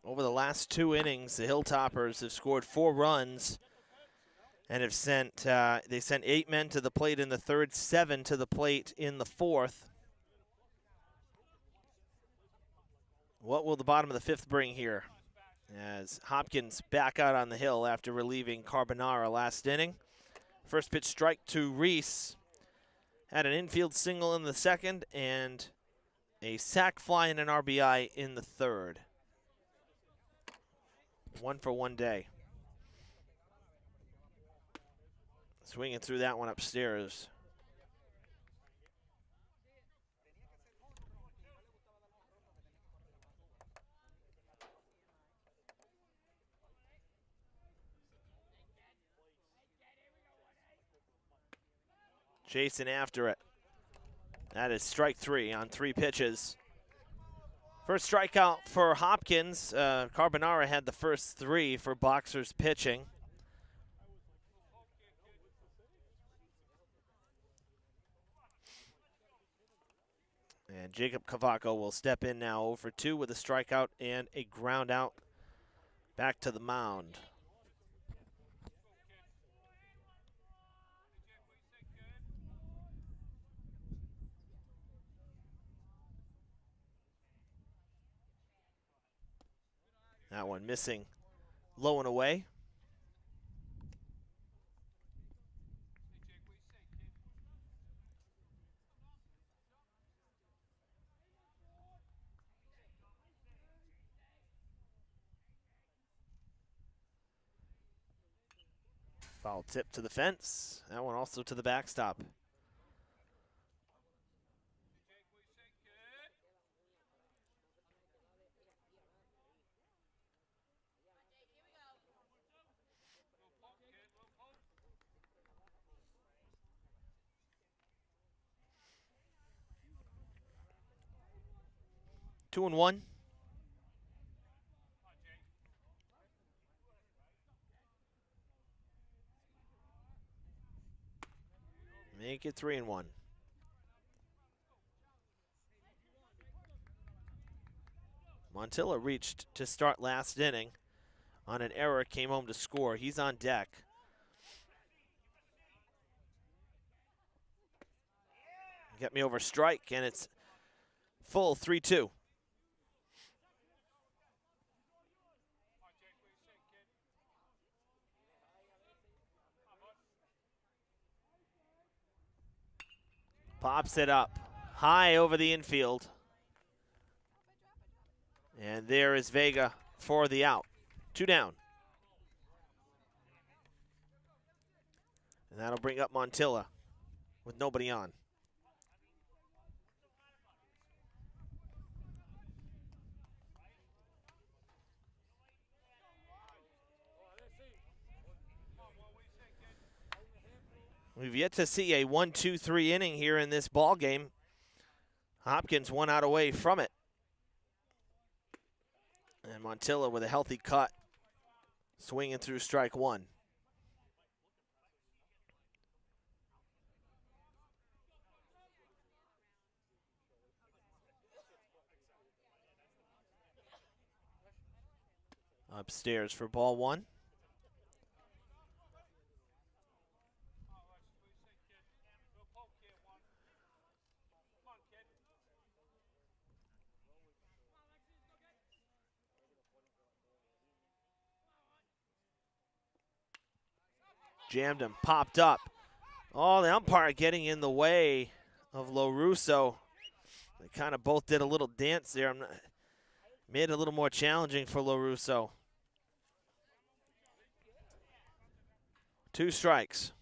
S1: Over the last 2 innings, the Hilltoppers have scored 4 runs and have sent 8 men to the plate in the third, 7 to the plate in the fourth. What will the bottom of the 5th bring here? as Hopkins back out on the hill after relieving Carbonara last inning. First pitch strike to Reese. Had an infield single in the second and a sac fly and an RBI in the third. One for one day. Swinging through that one upstairs. Chasing after it. That is strike three on 3 pitches. First strikeout for Hopkins. Carbonara had the first 3 for Boxers pitching. And Jacob Cavaco will step in now 0 for 2 with a strikeout and a ground out back to the mound. That one missing low and away. Foul tip to the fence. That one also to the backstop. Two and one. Make it 3 and 1. Montilla reached to start last inning. On an error, came home to score. He's on deck. Get me over strike, and it's full 3-2. Pops it up high over the infield. And there is Vega for the out. 2 down. And that'll bring up Montilla with nobody on. We've yet to see a 1-2-3 inning here in this ball game. Hopkins 1 out away from it. And Montilla with a healthy cut, swinging through strike 1. Upstairs for ball 1. Jammed him, popped up. Oh, the umpire getting in the way of LoRusso. They kind of both did a little dance there. Made it a little more challenging for LoRusso. 2 strikes.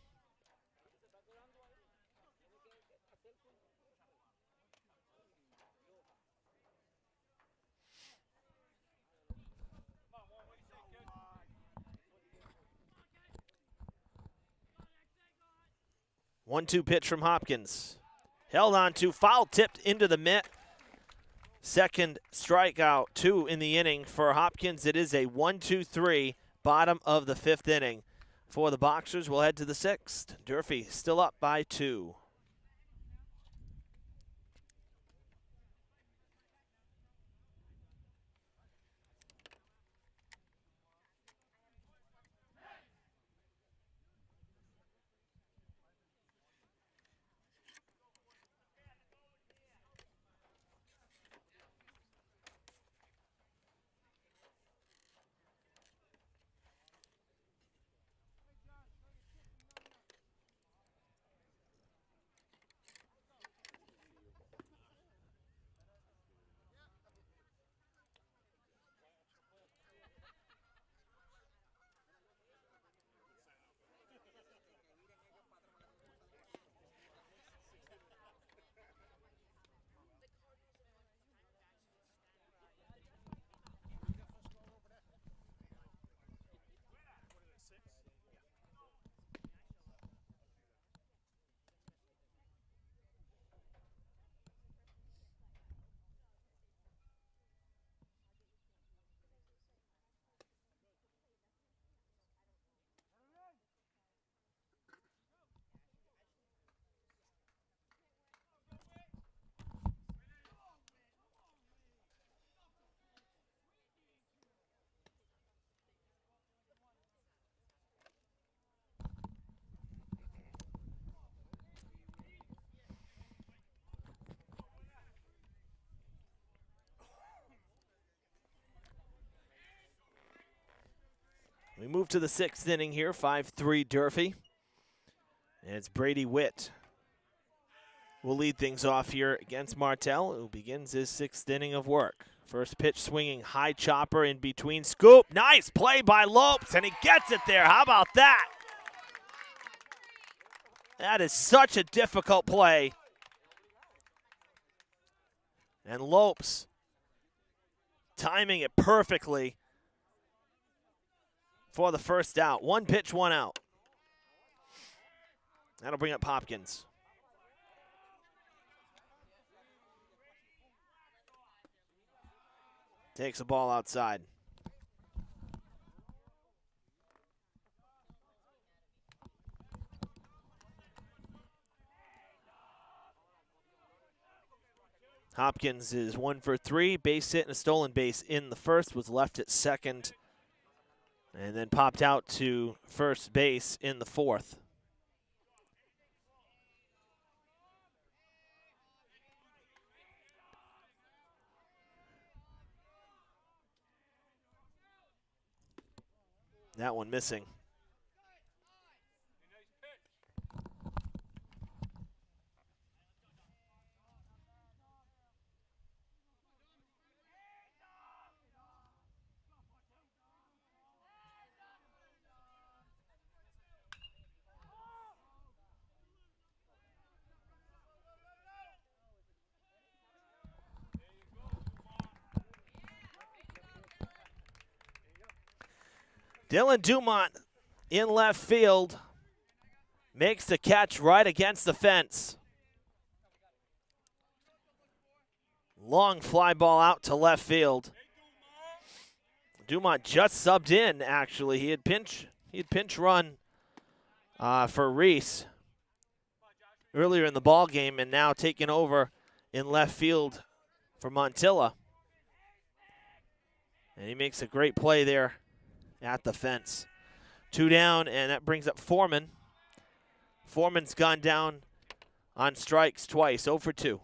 S1: One-two pitch from Hopkins. Held on to, foul tipped into the mitt. Second strikeout, 2 in the inning for Hopkins. It is a 1-2-3, bottom of the 5th inning. For the Boxers, we'll head to the 6th. Durfee still up by 2. move to the 6th inning here, 5-3 Durfee. And it's Brady Witt will lead things off here against Martell, who begins his 6th inning of work. First pitch swinging, high chopper in between. Scoop, nice play by Lopes, and he gets it there. How about that? That is such a difficult play. And Lopes timing it perfectly for the first out. One pitch, one out. That'll bring up Hopkins. Takes the ball outside. Hopkins is 1 for 3, base hit and a stolen base in the first, was left at second, and then popped out to first base in the fourth. That one missing. Dylan Dumont in left field makes the catch right against the fence. Long fly ball out to left field. Dumont just subbed in, actually. He had pinch run for Reese earlier in the ball game, and now taking over in left field for Montilla. And he makes a great play there at the fence. 2 down, and that brings up Foreman. Foreman's gone down on strikes twice, 0 for 2.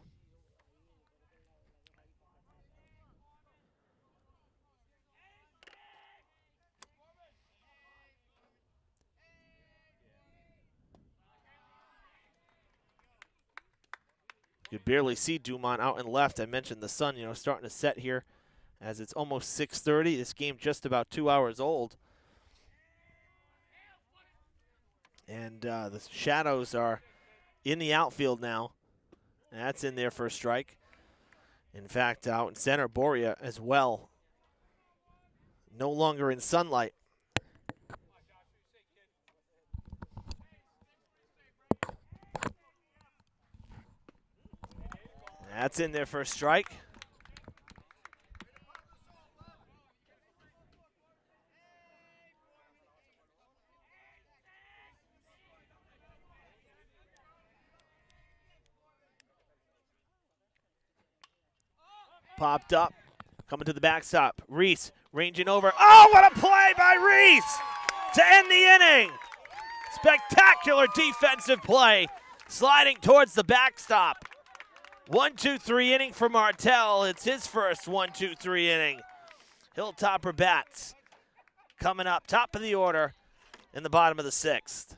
S1: You could barely see Dumont out and left. I mentioned the sun, starting to set here as it's almost 6:30. This game just about 2 hours old. And the shadows are in the outfield now. That's in there for a strike. In fact, out in center, Boria as well. No longer in sunlight. That's in there for a strike. Popped up, coming to the backstop. Reese ranging over. Oh, what a play by Reese to end the inning. Spectacular defensive play, sliding towards the backstop. 1-2-3 inning for Martell. It's his first 1-2-3 inning. Hilltopper bats coming up, top of the order in the bottom of the 6th.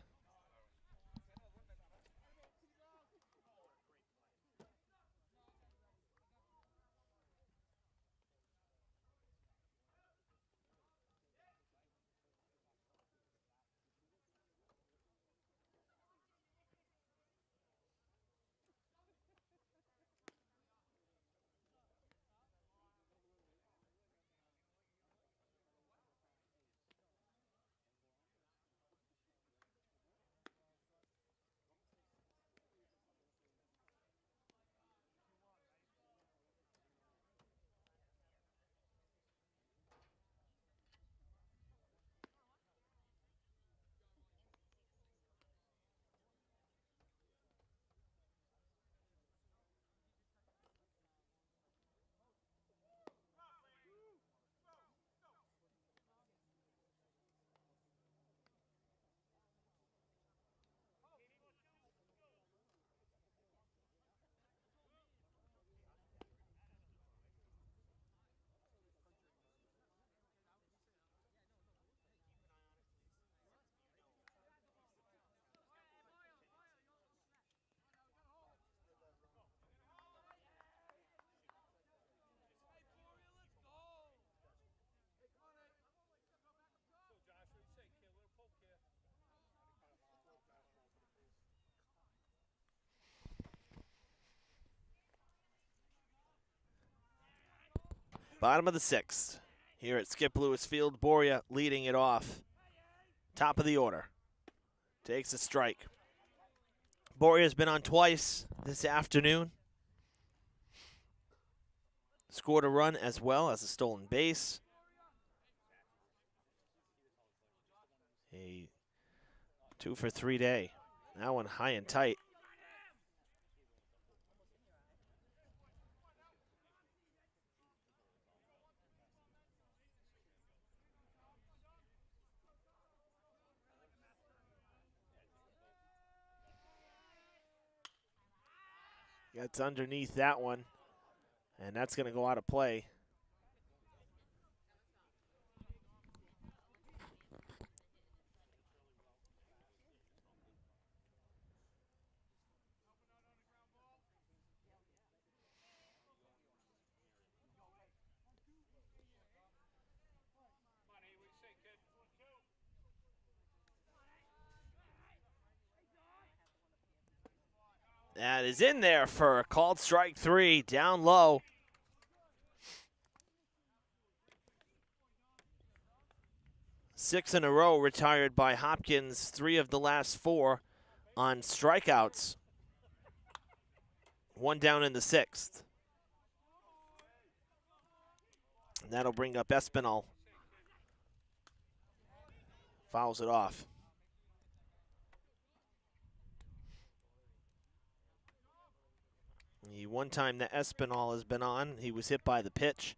S1: Bottom of the 6th. Here at Skip Lewis Field, Boria leading it off. Top of the order. Takes a strike. Boria's been on twice this afternoon. Scored a run as well as a stolen base. A 2-for-3 day. That one high and tight. Gets underneath that one, and that's going to go out of play. That is in there for a called strike 3, down low. Six in a row retired by Hopkins, 3 of the last 4 on strikeouts. 1 down in the 6th. And that'll bring up Espinal. Fouls it off. The one time that Espinal has been on, he was hit by the pitch,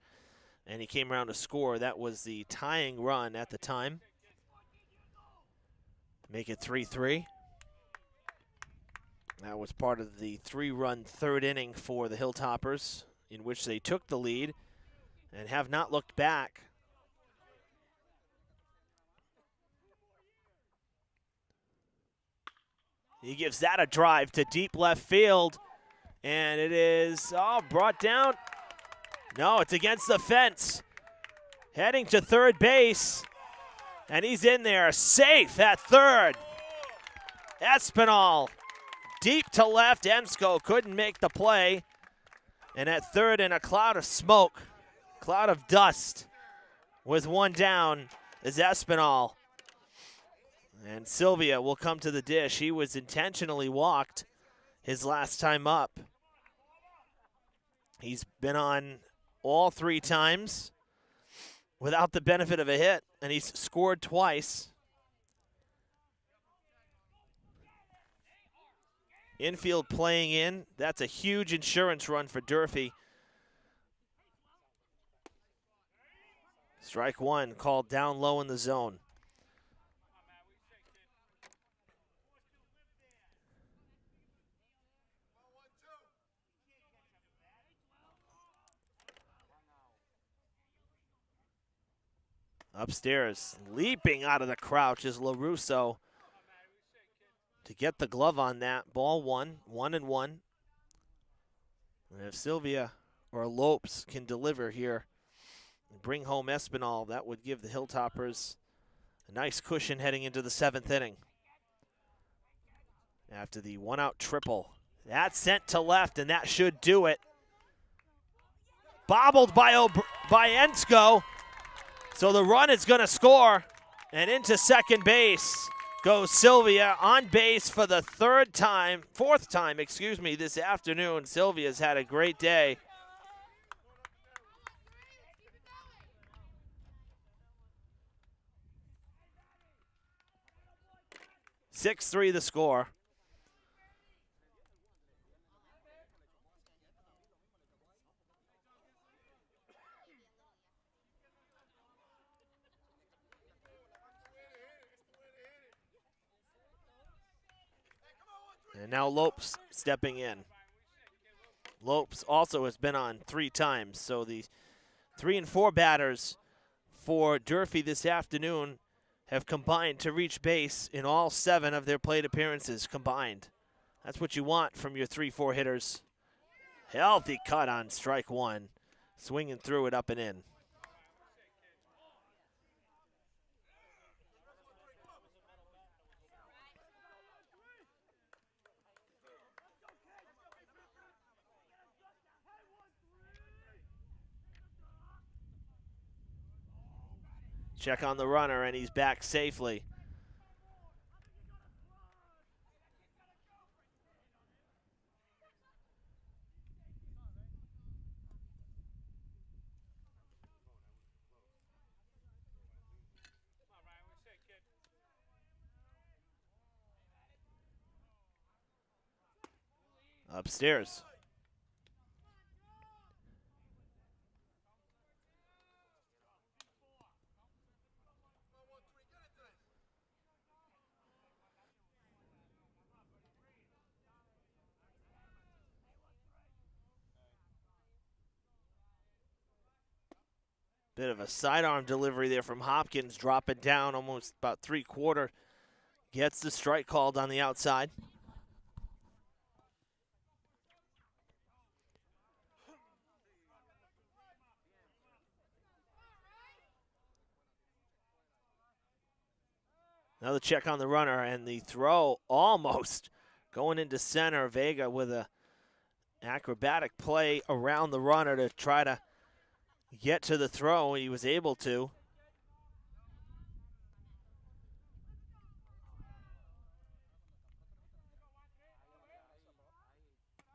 S1: and he came around to score. That was the tying run at the time. Make it 3-3. That was part of the 3-run third inning for the Hilltoppers, in which they took the lead and have not looked back. He gives that a drive to deep left field. And it is brought down. No, it's against the fence. Heading to third base. And he's in there, safe at third. Espinal, deep to left. Ensko couldn't make the play. And at third, in a cloud of smoke, cloud of dust, with 1 down, is Espinal. And Sylvia will come to the dish. He was intentionally walked his last time up. He's been on all 3 times without the benefit of a hit, and he's scored twice. Infield playing in. That's a huge insurance run for Durfee. Strike 1 called down low in the zone. Upstairs, leaping out of the crouch is LaRusso to get the glove on that. Ball 1, 1-1. And if Sylvia or Lopes can deliver here and bring home Espinal, that would give the Hilltoppers a nice cushion heading into the 7th inning. After the 1-out triple. That's sent to left, and that should do it. Bobbled by Ensko. So the run is going to score, and into second base goes Sylvia, on base for the fourth time, this afternoon. Sylvia's had a great day. (6-3) the score. And now Lopes stepping in. Lopes also has been on 3 times. So the 3 and 4 batters for Durfee this afternoon have combined to reach base in all 7 of their plate appearances combined. That's what you want from your 3-4 hitters. Healthy cut on strike 1. Swinging through it up and in. Check on the runner, and he's back safely. Upstairs. Bit of a sidearm delivery there from Hopkins, dropping down almost about 3/4. Gets the strike called on the outside. Another check on the runner, and the throw almost going into center. Vega with a acrobatic play around the runner to try to get to the throw. He was able to.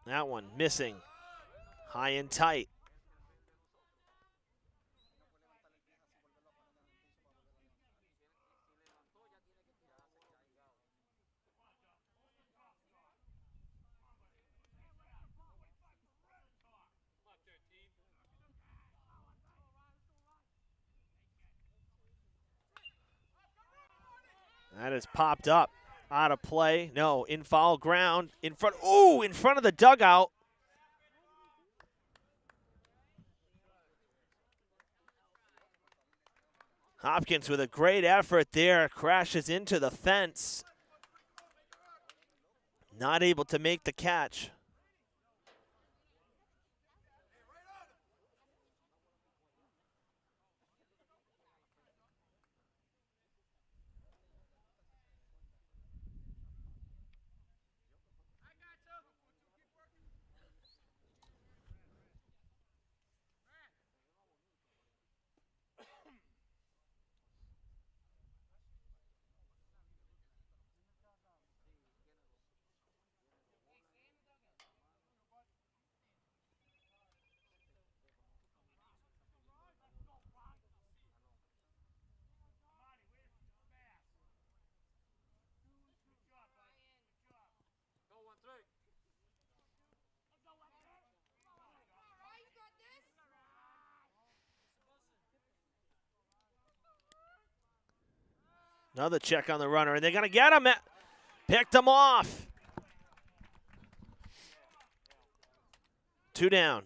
S1: That one missing. High and tight. That is popped up. Out of play. No, in foul ground. In front. Ooh, in front of the dugout. Hopkins with a great effort there. Crashes into the fence. Not able to make the catch. Another check on the runner, and they're going to get him. Picked him off. 2 down.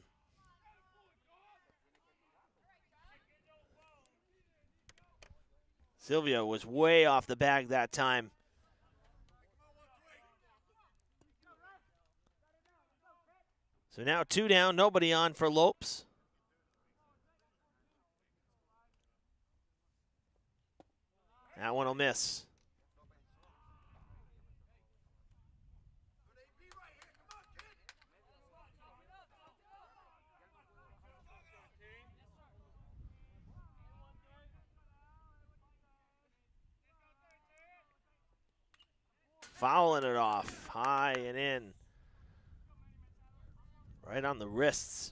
S1: Silvio was way off the bag that time. So now 2 down, nobody on for Lopes. That one will miss. Fouling it off, high and in. Right on the wrists.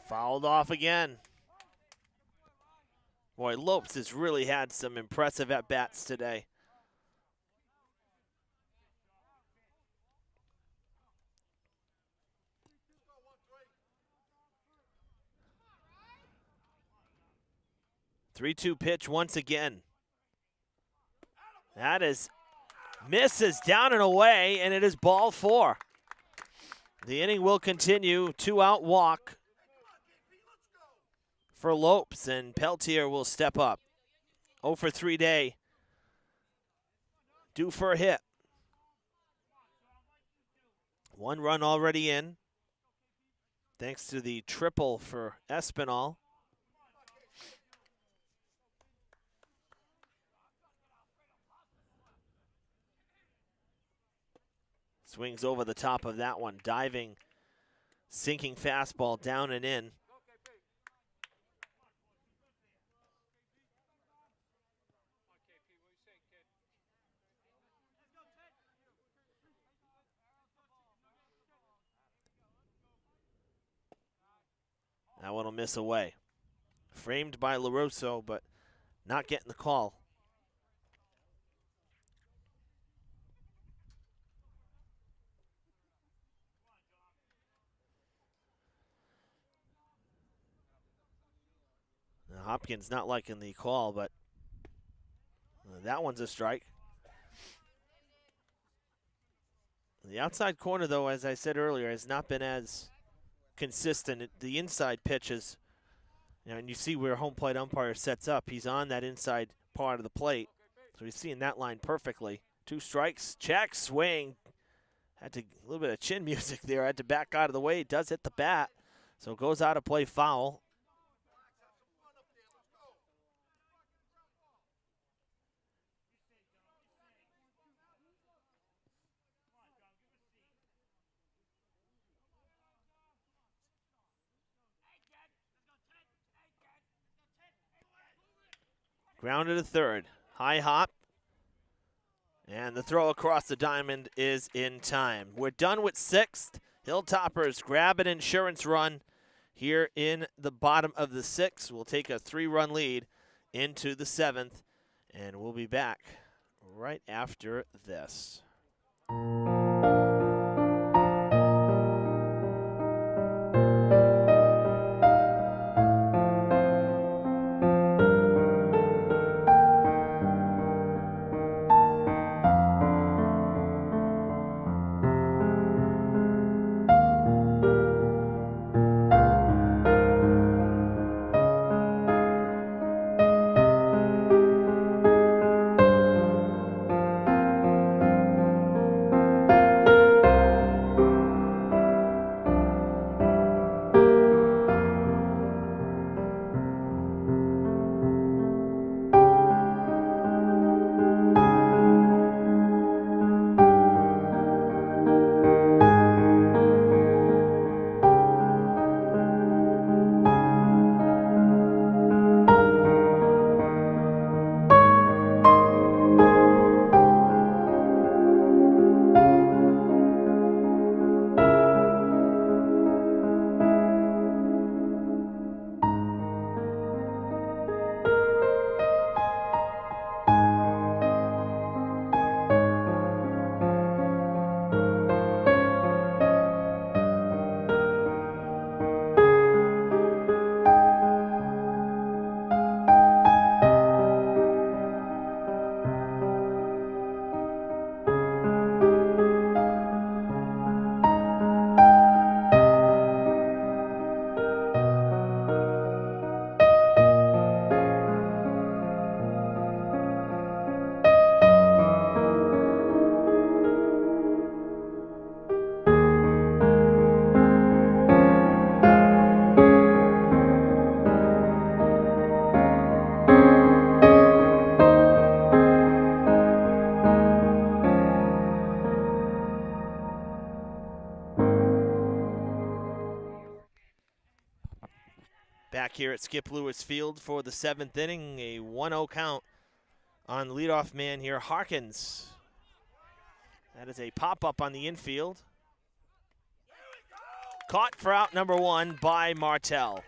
S1: Fouled off again. Boy, Lopes has really had some impressive at-bats today. Three-two pitch once again. That is misses down and away, and it is ball 4. The inning will continue. 2-out walk for Lopes, and Peltier will step up. 0 for 3 day. Due for a hit. 1 run already in, thanks to the triple for Espinal. Swings over the top of that one. Diving, sinking fastball down and in. That one will miss away. Framed by LaRusso, but not getting the call. Now, Hopkins not liking the call, but that one's a strike. The outside corner, though, as I said earlier, has not been as consistent. The inside pitches, and you see where home plate umpire sets up. He's on that inside part of the plate, so he's seeing that line perfectly. 2 strikes, check, swing. Had to, a little bit of chin music there. Had to back out of the way. It does hit the bat, so it goes out of play foul. Grounded to third. High hop. And the throw across the diamond is in time. We're done with 6th. Hilltoppers grab an insurance run here in the bottom of the 6th. We'll take a 3-run lead into the 7th. And we'll be back right after this. Back here at Skip Lewis Field for the 7th inning, a 1-0 count on the leadoff man here, Harkins. That is a pop-up on the infield. Caught for out number 1 by Martell.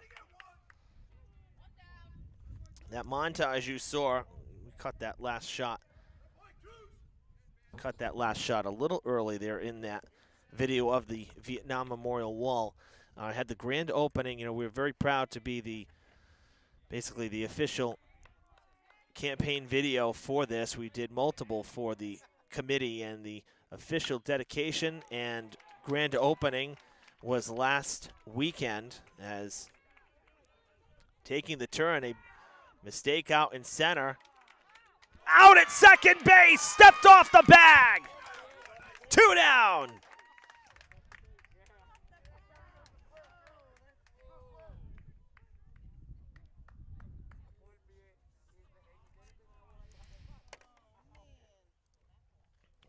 S1: That montage you saw, we cut that last shot. Cut that last shot a little early there in that video of the Vietnam Memorial Wall. Had the grand opening. You know, we were very proud to be basically the official campaign video for this. We did multiple for the committee, and the official dedication and grand opening was last weekend, as taking the turn, a mistake out in center. Out at second base, stepped off the bag. 2 down.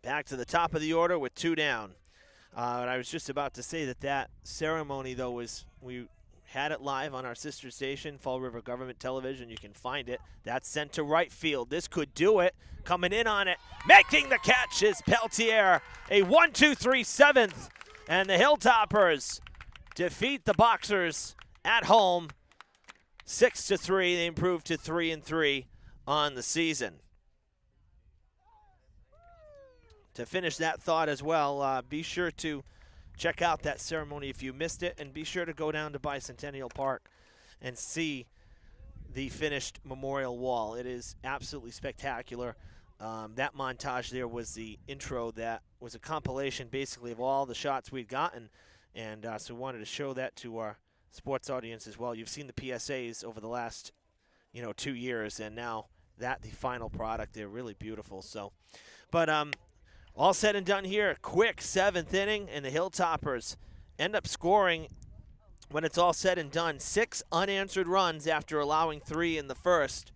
S1: Back to the top of the order with 2 down. And I was just about to say that ceremony, though, we had it live on our sister station, Fall River Government Television. You can find it. That's sent to right field. This could do it. Coming in on it, making the catch is Peltier. A 1-2-3 7th. And the Hilltoppers defeat the Boxers at home 6-3. They improved to 3-3 on the season. To finish that thought as well, be sure to check out that ceremony if you missed it, and be sure to go down to Bicentennial Park and see the finished memorial wall. It is absolutely spectacular. That montage there was the intro that was a compilation basically of all the shots we'd gotten, and so we wanted to show that to our sports audience as well. You've seen the PSAs over the last 2 years, and now the final product, they're really beautiful. So, but all said and done here, quick 7th inning, and the Hilltoppers end up scoring, when it's all said and done, 6 unanswered runs after allowing 3 in the first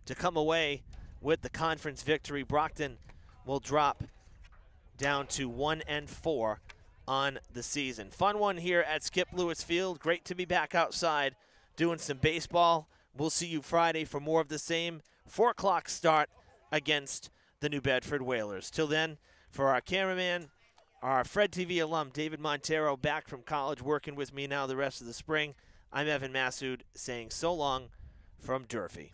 S1: to come away with the conference victory. Brockton will drop down to 1-4 on the season. Fun one here at Skip Lewis Field. Great to be back outside doing some baseball. We'll see you Friday for more of the same. 4 o'clock start against the New Bedford Whalers. Till then, for our cameraman, our Fred TV alum, David Montero, back from college, working with me now the rest of the spring, I'm Evan Massoud saying so long from Durfee.